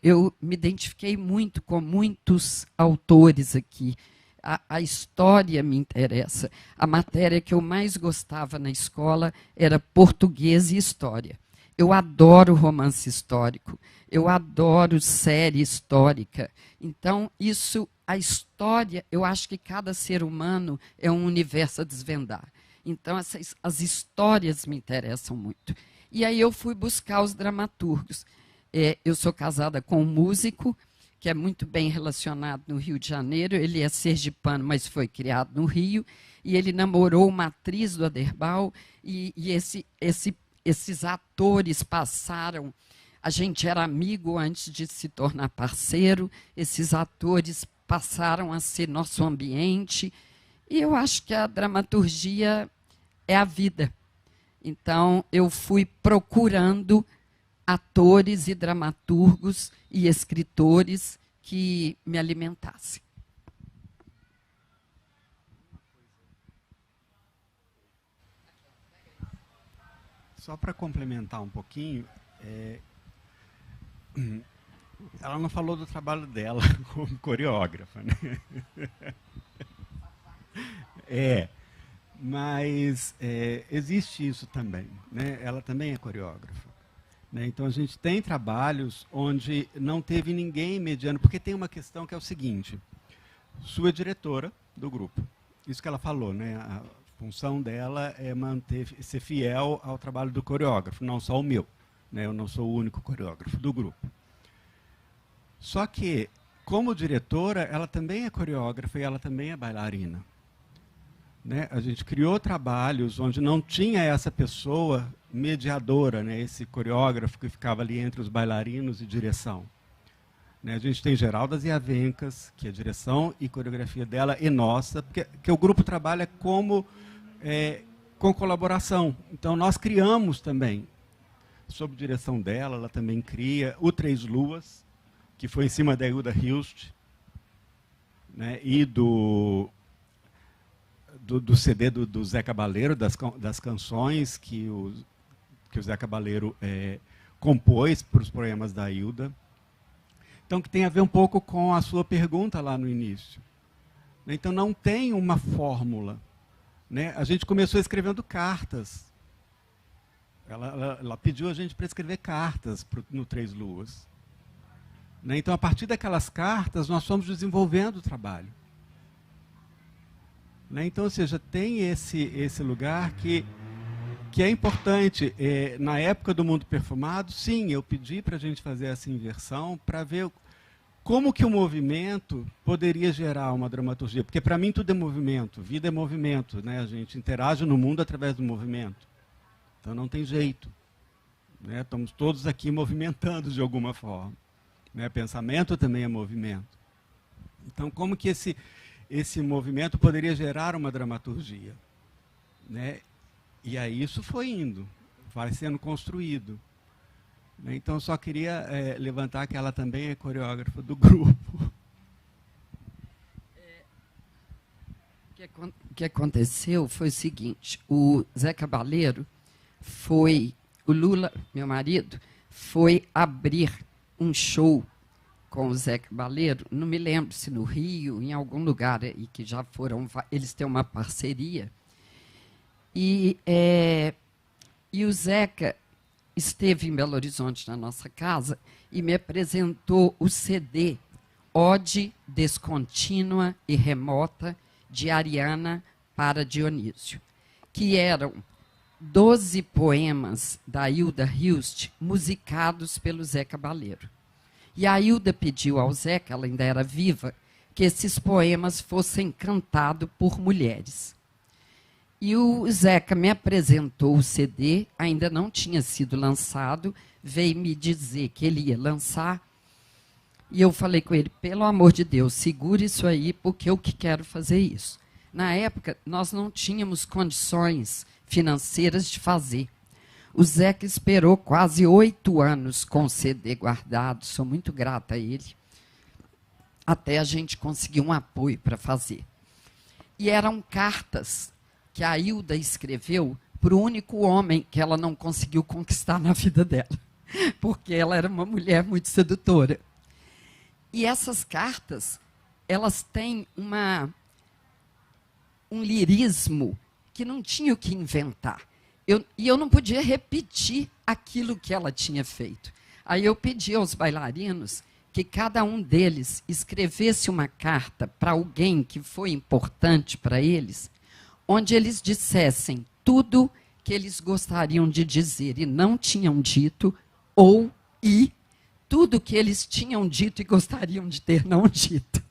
Eu me identifiquei muito com muitos autores aqui. A história me interessa. A matéria que eu mais gostava na escola era português e história. Eu adoro romance histórico. Eu adoro série histórica. Então, a história, eu acho que cada ser humano é um universo a desvendar. Então, as histórias me interessam muito. E aí eu fui buscar os dramaturgos. Eu sou casada com um músico que é muito bem relacionado no Rio de Janeiro. Ele é sergipano, mas foi criado no Rio. E ele namorou uma atriz do Aderbal. E esses atores passaram... A gente era amigo antes de se tornar parceiro. Esses atores passaram a ser nosso ambiente. E eu acho que a dramaturgia é a vida. Então, eu fui procurando atores e dramaturgos e escritores que me alimentassem. Só para complementar um pouquinho, ela não falou do trabalho dela como coreógrafa, né? Mas existe isso também, né? Ela também é coreógrafa. né? Então, a gente tem trabalhos onde não teve ninguém mediando, porque tem uma questão que é o seguinte: sua diretora do grupo, isso que ela falou, né? A função dela é ser fiel ao trabalho do coreógrafo, não só o meu, né? Eu não sou o único coreógrafo do grupo. Só que, como diretora, ela também é coreógrafa e ela também é bailarina, né? A gente criou trabalhos onde não tinha essa pessoa mediadora, né? Esse coreógrafo que ficava ali entre os bailarinos e direção, né? A gente tem Geraldas e Avencas, que é a direção e coreografia dela e nossa, porque o grupo trabalha com colaboração. Então, nós criamos também, sob direção dela, ela também cria o Três Luas, que foi em cima da Hilda Hilst, né? E do CD do Zé Cabaleiro, das canções que o Zé Cabaleiro compôs para os poemas da Hilda. Então, que tem a ver um pouco com a sua pergunta lá no início. Então, não tem uma fórmula, né? A gente começou escrevendo cartas. Ela pediu a gente para escrever cartas no Três Luas, né? Então, a partir daquelas cartas, nós fomos desenvolvendo o trabalho, né? Então, ou seja, tem esse lugar que é importante. Na época do Mundo Perfumado, sim, eu pedi para a gente fazer essa inversão para ver como que o movimento poderia gerar uma dramaturgia. Porque, para mim, tudo é movimento, vida é movimento, né? A gente interage no mundo através do movimento. Então, não tem jeito, né? Estamos todos aqui movimentando de alguma forma, né? Pensamento também é movimento. Então, como que esse movimento poderia gerar uma dramaturgia, né? E aí isso foi indo, vai sendo construído, né? Então, só queria levantar que ela também é coreógrafa do grupo. O que aconteceu foi o seguinte: o Zé Cabaleiro o Lula, meu marido, foi abrir um show com o Zé Cabaleiro, não me lembro se no Rio, em algum lugar, e que já foram, eles têm uma parceria. E o Zeca esteve em Belo Horizonte, na nossa casa, e me apresentou o CD Ode Descontínua e Remota, de Ariana para Dionísio, que eram 12 poemas da Hilda Hilst, musicados pelo Zé Cabaleiro. E a Hilda pediu ao Zé, que ela ainda era viva, que esses poemas fossem cantados por mulheres. E o Zeca me apresentou o CD, ainda não tinha sido lançado, veio me dizer que ele ia lançar, e eu falei com ele: pelo amor de Deus, segure isso aí, porque eu que quero fazer isso. Na época, nós não tínhamos condições financeiras de fazer. O Zeca esperou quase 8 anos com o CD guardado, sou muito grata a ele, até a gente conseguir um apoio para fazer. E eram cartas que a Hilda escreveu para o único homem que ela não conseguiu conquistar na vida dela, porque ela era uma mulher muito sedutora. E essas cartas, elas têm um lirismo que não tinha o que inventar. E eu não podia repetir aquilo que ela tinha feito. Aí eu pedi aos bailarinos que cada um deles escrevesse uma carta para alguém que foi importante para eles, onde eles dissessem tudo que eles gostariam de dizer e não tinham dito, e tudo que eles tinham dito e gostariam de ter não dito.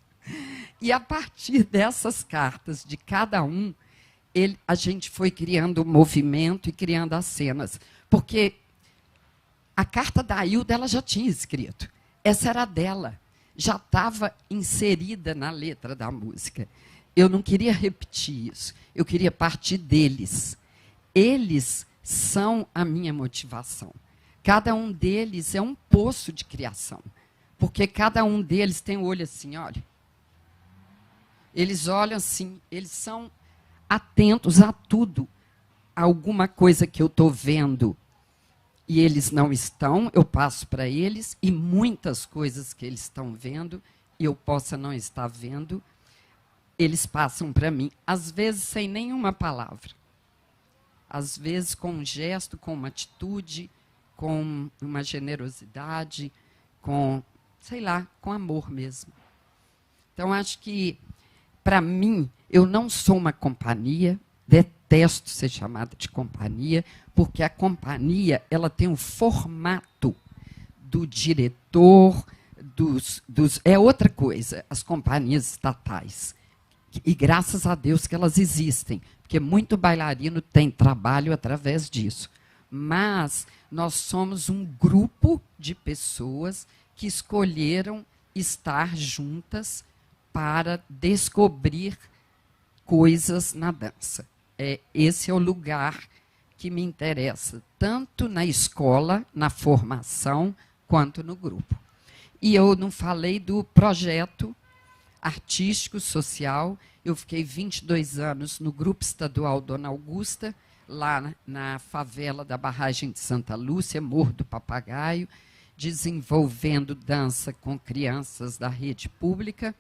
E a partir dessas cartas de cada um, a gente foi criando o movimento e criando as cenas. Porque a carta da Hilda ela já tinha escrito. Essa era dela. Já estava inserida na letra da música. Eu não queria repetir isso. Eu queria partir deles. Eles são a minha motivação. Cada um deles é um poço de criação. Porque cada um deles tem o olho assim, olha. Eles olham assim, eles são atentos a tudo. Alguma coisa que eu estou vendo e eles não estão, eu passo para eles, e muitas coisas que eles estão vendo e eu possa não estar vendo, eles passam para mim, às vezes sem nenhuma palavra, às vezes com um gesto, com uma atitude, com uma generosidade, com, sei lá, com amor mesmo. Então, acho que, para mim, eu não sou uma companhia, detesto ser chamada de companhia, porque a companhia ela tem um formato do diretor, é outra coisa, as companhias estatais. E graças a Deus que elas existem, porque muito bailarino tem trabalho através disso. Mas nós somos um grupo de pessoas que escolheram estar juntas para descobrir coisas na dança. Esse é o lugar que me interessa, tanto na escola, na formação, quanto no grupo. E eu não falei do projeto artístico, social. Eu fiquei 22 anos no Grupo Estadual Dona Augusta, lá na favela da Barragem de Santa Lúcia, Morro do Papagaio, desenvolvendo dança com crianças da rede pública.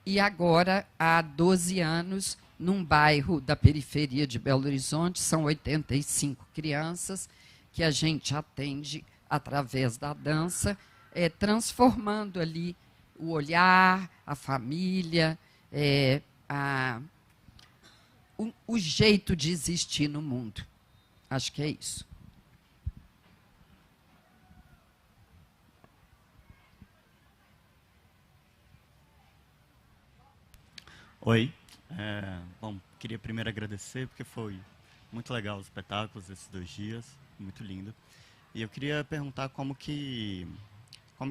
E agora, há 12 anos, num bairro da periferia de Belo Horizonte, são 85 crianças que a gente atende através da dança, transformando ali o olhar, a família, o jeito de existir no mundo. Acho que é isso. Oi. Bom, queria primeiro agradecer, porque foi muito legal os espetáculos esses 2 dias, muito lindo. E eu queria perguntar como que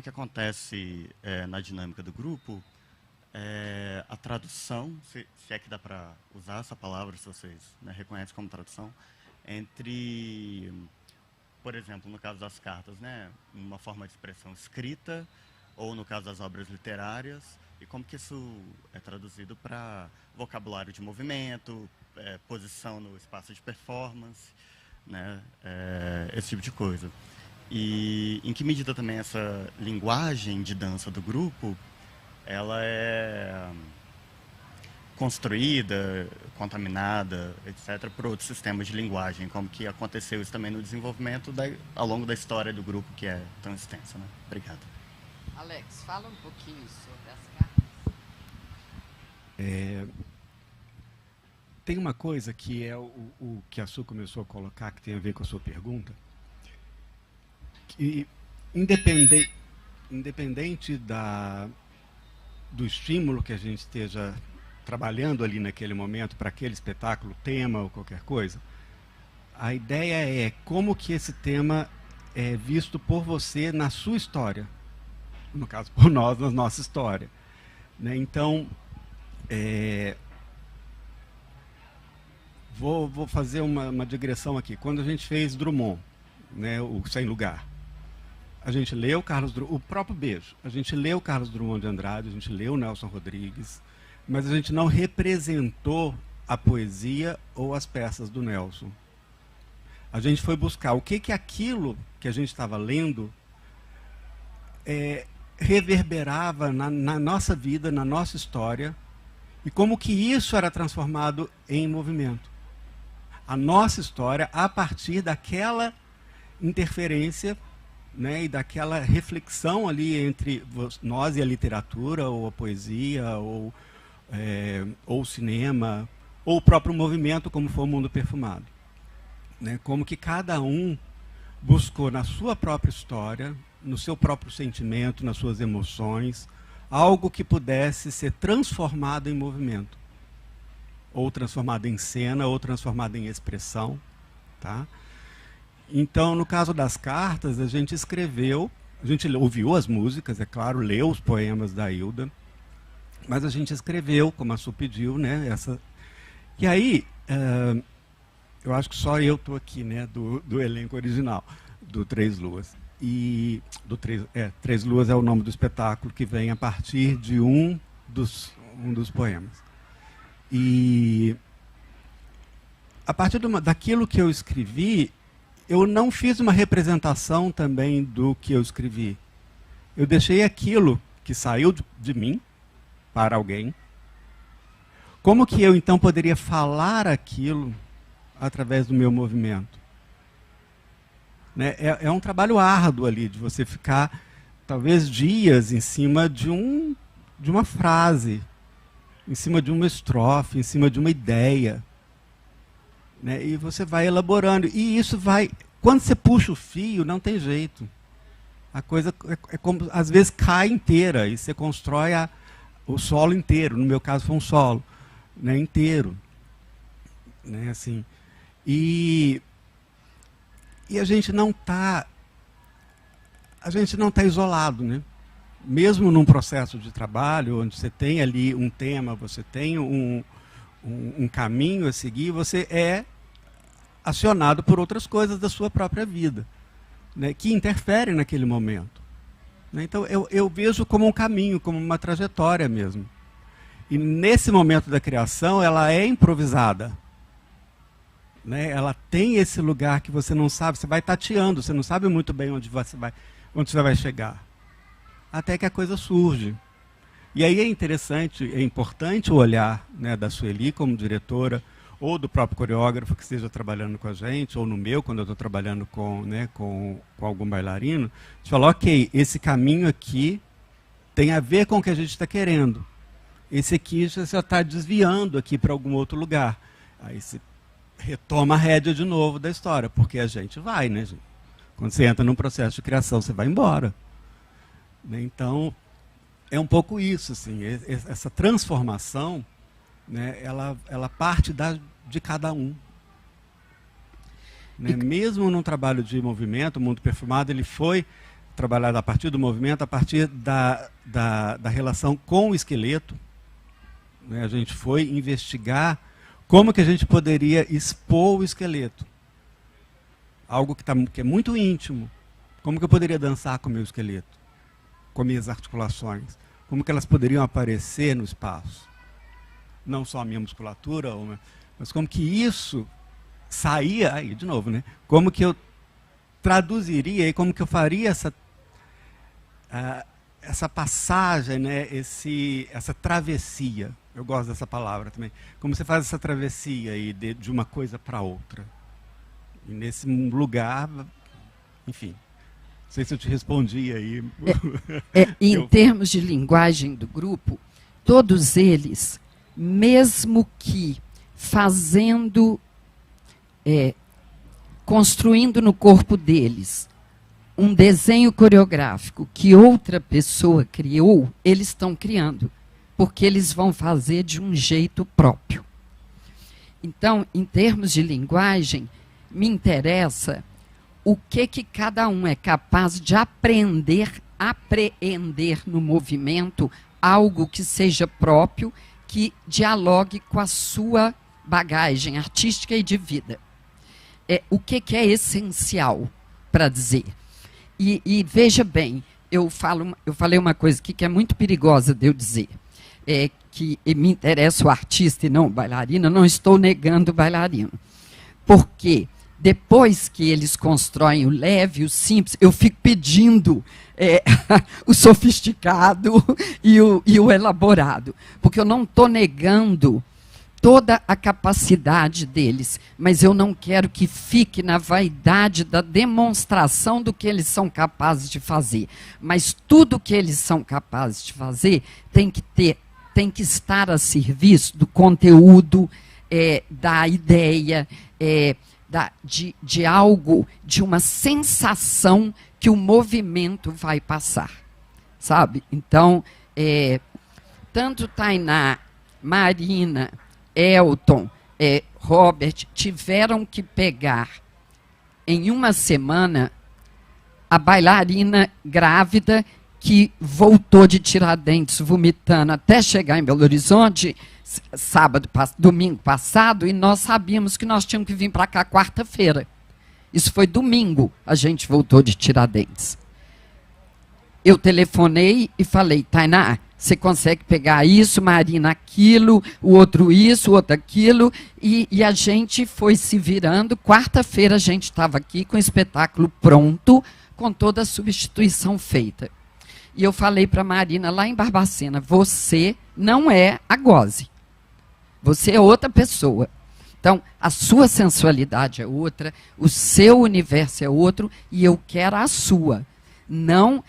acontece na dinâmica do grupo a tradução, se é que dá para usar essa palavra, se vocês reconhecem como tradução, entre, por exemplo, no caso das cartas, uma forma de expressão escrita, ou no caso das obras literárias, e como que isso é traduzido para vocabulário de movimento, posição no espaço de performance, esse tipo de coisa. E em que medida também essa linguagem de dança do grupo, ela é construída, contaminada, etc., por outros sistemas de linguagem, como que aconteceu isso também no desenvolvimento ao longo da história do grupo, que é tão extensa. Obrigado. Alex, fala um pouquinho sobre as cartas. Tem uma coisa que é o que a Su começou a colocar, que tem a ver com a sua pergunta, que independente do estímulo que a gente esteja trabalhando ali naquele momento para aquele espetáculo, tema ou qualquer coisa, a ideia é como que esse tema é visto por você na sua história, no caso por nós, na nossa história. Então, vou fazer uma digressão aqui. Quando a gente fez Drummond, o Sem Lugar, a gente leu o próprio Beijo, a gente leu Carlos Drummond de Andrade, a gente leu Nelson Rodrigues, mas a gente não representou a poesia ou as peças do Nelson. A gente foi buscar o que aquilo que a gente estava lendo reverberava na nossa vida, na nossa história, e como que isso era transformado em movimento. A nossa história a partir daquela interferência, e daquela reflexão ali entre nós e a literatura, ou a poesia, ou o cinema, ou o próprio movimento, como foi o Mundo Perfumado. Como que cada um buscou na sua própria história, no seu próprio sentimento, nas suas emoções, algo que pudesse ser transformado em movimento, ou transformado em cena, ou transformado em expressão. Tá? Então, no caso das cartas, a gente escreveu, a gente ouviu as músicas, é claro, leu os poemas da Hilda, mas a gente escreveu, como a Su pediu, E aí, eu acho que só eu estou aqui, do elenco original, do Três Luas. E Três Luas é o nome do espetáculo, que vem a partir de um dos poemas. E a partir daquilo que eu escrevi, eu não fiz uma representação também do que eu escrevi. Eu deixei aquilo que saiu de mim para alguém. Como que eu, então, poderia falar aquilo através do meu movimento? né? É um trabalho árduo ali, de você ficar, talvez, dias em cima de uma frase, em cima de uma estrofe, em cima de uma ideia. Né? E você vai elaborando. E isso vai... Quando você puxa o fio, não tem jeito. A coisa é como, às vezes, cai inteira, e você constrói o solo inteiro. No meu caso, foi um solo, né, inteiro. Né, assim, e a gente não está isolado, né? Mesmo num processo de trabalho, onde você tem ali um tema, você tem um caminho a seguir, você é acionado por outras coisas da sua própria vida, né, que interferem naquele momento. Né? Então, eu vejo como um caminho, como uma trajetória mesmo. E nesse momento da criação, ela é improvisada. Né? Ela tem esse lugar que você não sabe, você vai tateando, você não sabe muito bem onde você vai chegar. Até que a coisa surge. E aí é interessante, é importante o olhar, né, da Sueli como diretora, ou do próprio coreógrafo que esteja trabalhando com a gente, ou no meu, quando eu estou trabalhando com algum bailarino, de falar, ok, esse caminho aqui tem a ver com o que a gente está querendo. Esse aqui já está desviando aqui para algum outro lugar. Aí você retoma a rédea de novo da história, porque a gente vai, né, gente? Quando você entra num processo de criação, você vai embora. Então, é um pouco isso, assim, essa transformação, né, ela parte de cada um. Né? Mesmo num trabalho de movimento, o Mundo Perfumado, ele foi trabalhado a partir do movimento, a partir da relação com o esqueleto. Né? A gente foi investigar como que a gente poderia expor o esqueleto. Algo que é muito íntimo. Como que eu poderia dançar com o meu esqueleto? Com minhas articulações? Como que elas poderiam aparecer no espaço? Não só a minha musculatura, mas como que isso saía, aí de novo, né? Como que eu traduziria e como que eu faria essa passagem, né? Essa travessia. Eu gosto dessa palavra também. Como você faz essa travessia aí de uma coisa para outra. E nesse lugar, enfim. Não sei se eu te respondi aí. Em termos de linguagem do grupo, todos eles, mesmo que fazendo, construindo no corpo deles um desenho coreográfico que outra pessoa criou, eles estão criando, porque eles vão fazer de um jeito próprio. Então, em termos de linguagem, me interessa o que cada um é capaz de apreender, apreender no movimento, algo que seja próprio, que dialogue com a sua bagagem artística e de vida. O que é essencial para dizer. E veja bem, eu falei uma coisa aqui que é muito perigosa de eu dizer, que me interessa o artista e não o bailarino. Não estou negando o bailarino. Porque depois que eles constroem o leve, o simples, eu fico pedindo o sofisticado e o elaborado. Porque eu não estou negando toda a capacidade deles, mas eu não quero que fique na vaidade da demonstração do que eles são capazes de fazer. Mas tudo que eles são capazes de fazer tem que estar a serviço do conteúdo, da ideia, de algo, de uma sensação que o movimento vai passar, sabe? Então, tanto Tainá, Marina, Elton, Robert, tiveram que pegar, em uma semana, a bailarina grávida que voltou de Tiradentes vomitando até chegar em Belo Horizonte, domingo passado, e nós sabíamos que nós tínhamos que vir para cá quarta-feira. Isso foi domingo, a gente voltou de Tiradentes. Eu telefonei e falei, Tainá, você consegue pegar isso, Marina aquilo, o outro isso, o outro aquilo, e a gente foi se virando. Quarta-feira a gente estava aqui com o espetáculo pronto, com toda a substituição feita. E eu falei para a Marina, lá em Barbacena, você não é a Goze. Você é outra pessoa. Então, a sua sensualidade é outra, o seu universo é outro, e eu quero a sua. Não,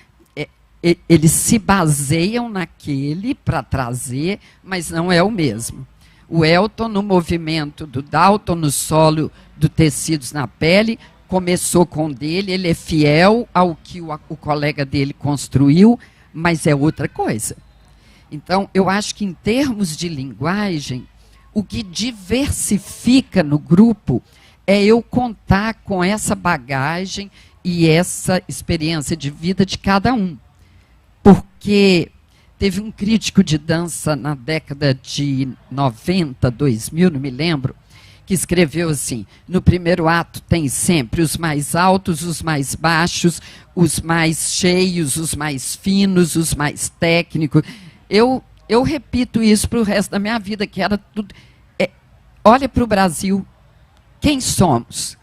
eles se baseiam naquele para trazer, mas não é o mesmo. O Elton, no movimento do Dalton, no solo do Tecidos na Pele, começou com o dele, ele é fiel ao que o colega dele construiu, mas é outra coisa. Então, eu acho que em termos de linguagem, o que diversifica no grupo é eu contar com essa bagagem e essa experiência de vida de cada um. Porque teve um crítico de dança na década de 90, 2000, não me lembro, que escreveu assim: no primeiro ato tem sempre os mais altos, os mais baixos, os mais cheios, os mais finos, os mais técnicos. Eu repito isso para o resto da minha vida, que era tudo. Olha para o Brasil, quem somos?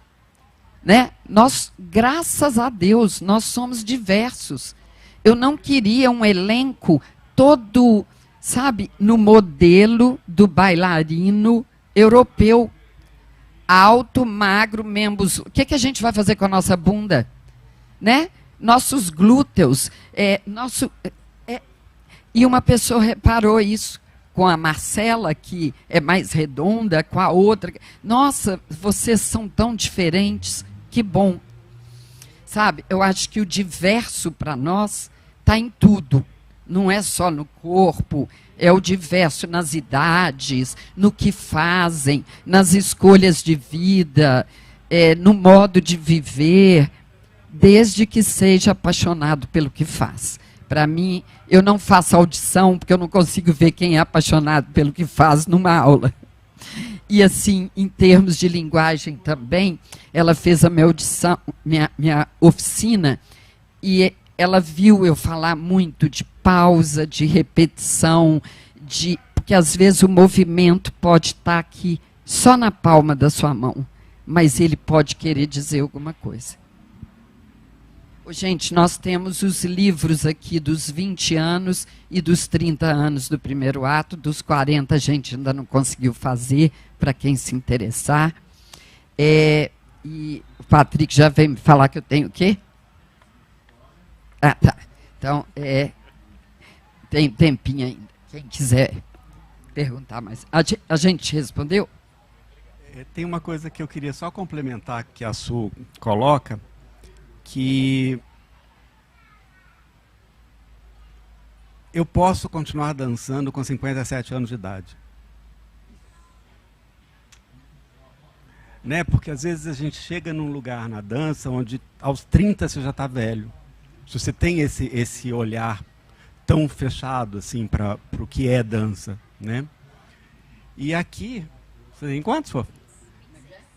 Né? Nós, graças a Deus, nós somos diversos. Eu não queria um elenco todo, sabe, no modelo do bailarino europeu. Alto, magro, membros. O que a gente vai fazer com a nossa bunda? Né? Nossos glúteos. E uma pessoa reparou isso com a Marcela, que é mais redonda, com a outra. Nossa, vocês são tão diferentes. Que bom. Sabe, eu acho que o diverso para nós está em tudo. Não é só no corpo, é o diverso nas idades, no que fazem, nas escolhas de vida, no modo de viver, desde que seja apaixonado pelo que faz. Para mim, eu não faço audição, porque eu não consigo ver quem é apaixonado pelo que faz numa aula. E assim, em termos de linguagem também, ela fez a minha audição, minha oficina, e ela viu eu falar muito de pausa, de repetição, porque às vezes o movimento pode estar aqui só na palma da sua mão, mas ele pode querer dizer alguma coisa. Gente, nós temos os livros aqui dos 20 anos e dos 30 anos do primeiro ato, dos 40 a gente ainda não conseguiu fazer, para quem se interessar. E o Patrick já veio me falar que eu tenho o quê? Ah, tá. Então, tem tempinho ainda. Quem quiser perguntar mais. A gente respondeu? Tem uma coisa que eu queria só complementar, que a Su coloca, que eu posso continuar dançando com 57 anos de idade. Né? Porque às vezes a gente chega num lugar na dança onde aos 30 você já está velho. Se você tem esse olhar tão fechado assim para o que é dança, né? E aqui, você tem quantos, Fô?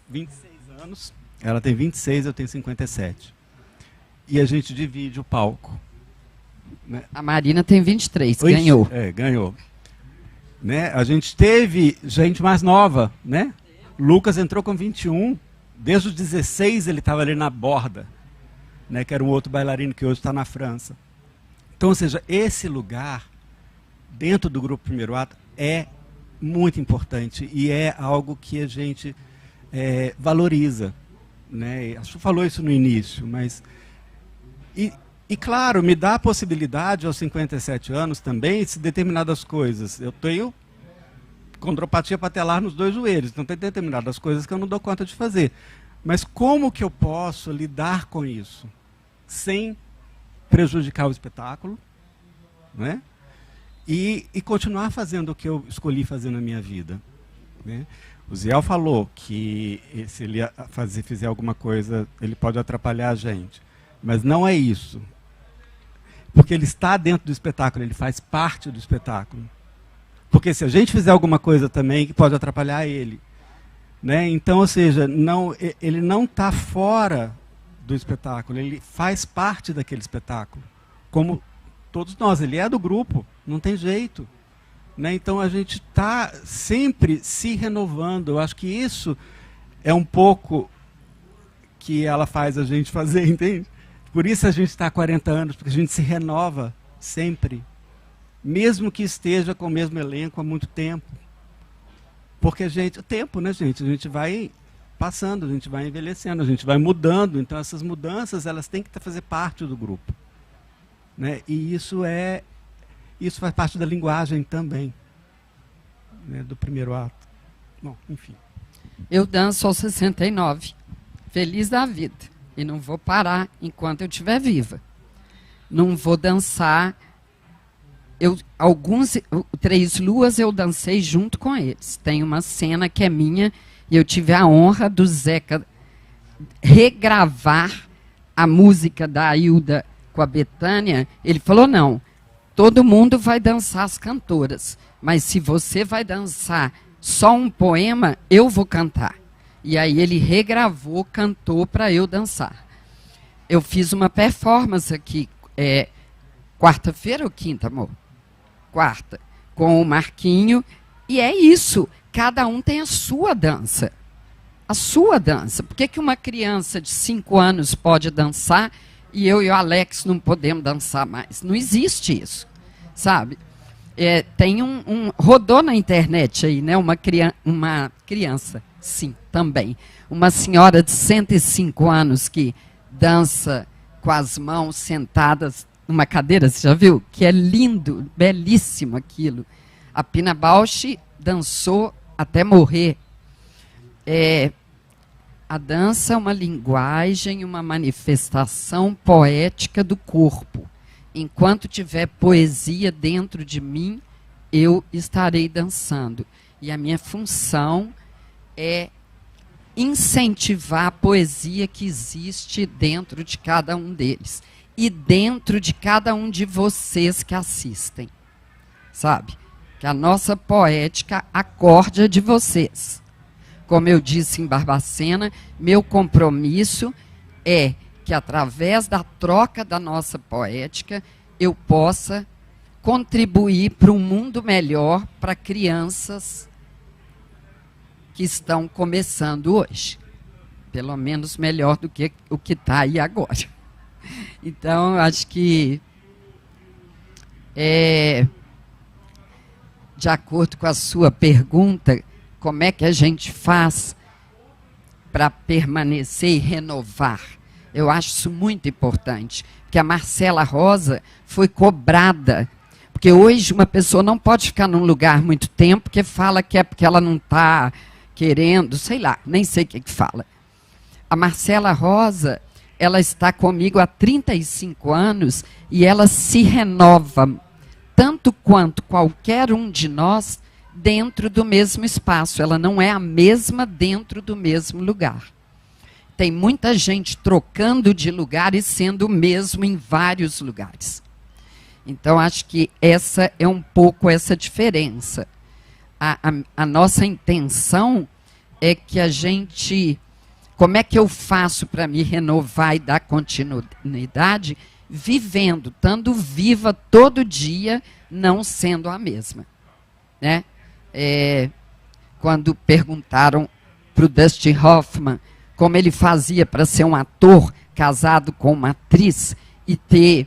26 anos. Ela tem 26, eu tenho 57. E a gente divide o palco. Né? A Marina tem 23, ganhou. Ganhou. Né? A gente teve gente mais nova, né? Lucas entrou com 21, desde os 16 ele estava ali na borda, né? Que era um outro bailarino que hoje está na França. Então, ou seja, esse lugar, dentro do grupo Primeiro Ato, é muito importante e é algo que a gente valoriza. Né? A Su falou isso no início, mas... E claro, me dá a possibilidade, aos 57 anos também, de determinadas coisas. Eu tenho condropatia patelar nos 2 joelhos, então tem determinadas coisas que eu não dou conta de fazer. Mas como que eu posso lidar com isso? Sem prejudicar o espetáculo, né? E continuar fazendo o que eu escolhi fazer na minha vida. Né? O Ziel falou que se ele fizer alguma coisa, ele pode atrapalhar a gente. Mas não é isso. Porque ele está dentro do espetáculo, ele faz parte do espetáculo. Porque se a gente fizer alguma coisa também, que pode atrapalhar ele. Né? Então, ou seja, ele não está fora do espetáculo, ele faz parte daquele espetáculo. Como todos nós, ele é do grupo, não tem jeito. Né? Então, a gente está sempre se renovando. Eu acho que isso é um pouco que ela faz a gente fazer, entende? Por isso a gente está há 40 anos, porque a gente se renova sempre. Mesmo que esteja com o mesmo elenco há muito tempo. Porque o tempo, né, gente? A gente vai passando, a gente vai envelhecendo, a gente vai mudando. Então, essas mudanças, elas têm que fazer parte do grupo. Né? E isso faz parte da linguagem também, né, do primeiro ato. Bom, enfim. Eu danço aos 69, feliz da vida. E não vou parar enquanto eu estiver viva. Não vou dançar. Três Luas eu dancei junto com eles. Tem uma cena que é minha e eu tive a honra do Zeca regravar a música da Hilda com a Betânia. Ele falou, não, todo mundo vai dançar as cantoras, mas se você vai dançar só um poema, eu vou cantar. E aí ele regravou, cantou para eu dançar. Eu fiz uma performance aqui, quarta-feira ou quinta, amor? Quarta, com o Marquinho, e é isso, cada um tem a sua dança. A sua dança. Por que uma criança de 5 anos pode dançar e eu e o Alex não podemos dançar mais? Não existe isso, sabe? Tem rodou na internet aí, né? Uma criança, sim, também. Uma senhora de 105 anos que dança com as mãos sentadas numa cadeira, você já viu? Que é lindo, belíssimo aquilo. A Pina Bausch dançou até morrer. A dança é uma linguagem, uma manifestação poética do corpo. Enquanto tiver poesia dentro de mim, eu estarei dançando. E a minha função é incentivar a poesia que existe dentro de cada um deles. E dentro de cada um de vocês que assistem. Sabe? Que a nossa poética acorde a de vocês. Como eu disse em Barbacena, meu compromisso é que, através da troca da nossa poética, eu possa contribuir para um mundo melhor para crianças que estão começando hoje. Pelo menos melhor do que o que está aí agora. Então, acho que, de acordo com a sua pergunta, como é que a gente faz para permanecer e renovar? Eu acho isso muito importante, porque a Marcela Rosa foi cobrada. Porque hoje uma pessoa não pode ficar num lugar muito tempo, porque fala que é porque ela não está querendo, sei lá, nem sei o que fala. A Marcela Rosa, ela está comigo há 35 anos e ela se renova, tanto quanto qualquer um de nós, dentro do mesmo espaço. Ela não é a mesma dentro do mesmo lugar. Tem muita gente trocando de lugar e sendo o mesmo em vários lugares. Então, acho que essa é um pouco essa diferença. A nossa intenção é que a gente... Como é que eu faço para me renovar e dar continuidade? Vivendo, estando viva todo dia, não sendo a mesma. Né? Quando perguntaram para o Dustin Hoffman como ele fazia para ser um ator casado com uma atriz e ter,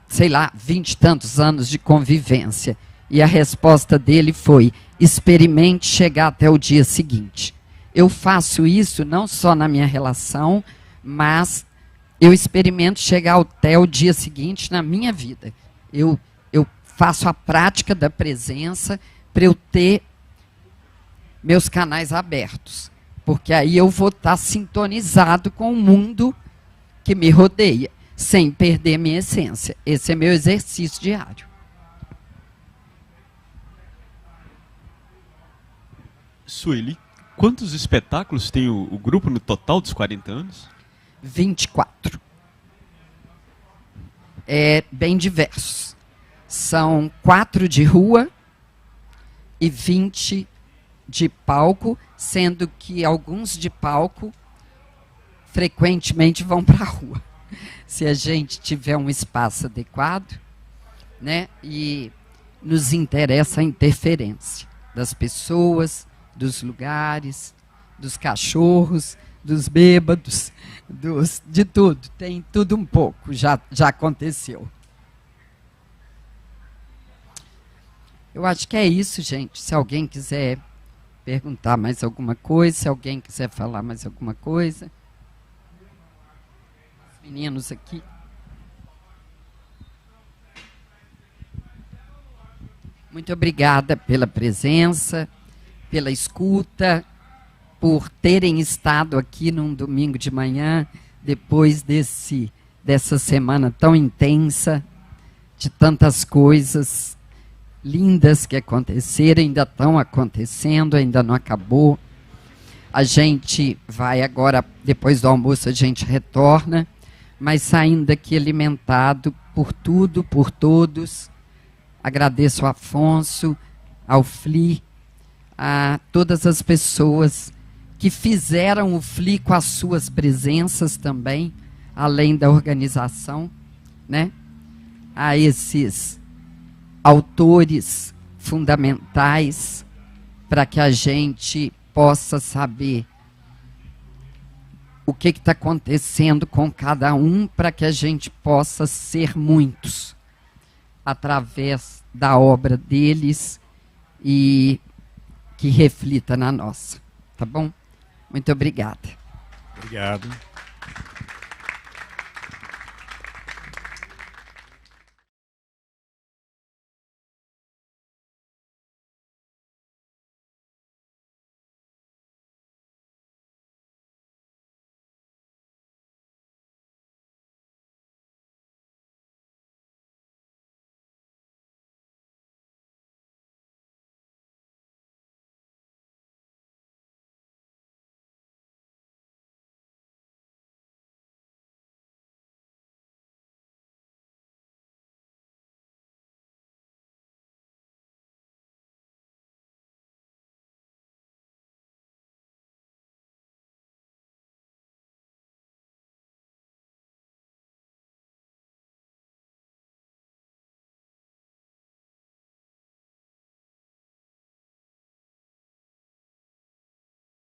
sei lá, 20 e tantos anos de convivência. E a resposta dele foi: experimente chegar até o dia seguinte. Eu faço isso não só na minha relação, mas eu experimento chegar até o dia seguinte na minha vida. Eu faço a prática da presença para eu ter meus canais abertos. Porque aí eu vou estar sintonizado com o mundo que me rodeia, sem perder minha essência. Esse é meu exercício diário. Sueli, quantos espetáculos tem o grupo no total dos 40 anos? 24. É bem diversos. São 4 de rua e 20 de palco, sendo que alguns de palco frequentemente vão para a rua. Se a gente tiver um espaço adequado, né, e nos interessa a interferência das pessoas, dos lugares, dos cachorros, dos bêbados, de tudo. Tem tudo um pouco, já aconteceu. Eu acho que é isso, gente. Se alguém quiser perguntar mais alguma coisa, se alguém quiser falar mais alguma coisa. Os meninos aqui. Muito obrigada pela presença, pela escuta, por terem estado aqui num domingo de manhã, depois dessa semana tão intensa, de tantas coisas lindas que aconteceram, ainda estão acontecendo, ainda não acabou. A gente vai agora, depois do almoço, a gente retorna, mas saindo daqui alimentado por tudo, por todos. Agradeço ao Afonso, ao FLI, a todas as pessoas que fizeram o FLI com as suas presenças também, além da organização, né? A esses autores fundamentais para que a gente possa saber o que está acontecendo com cada um, para que a gente possa ser muitos através da obra deles e que reflita na nossa. Tá bom? Muito obrigada. Obrigado.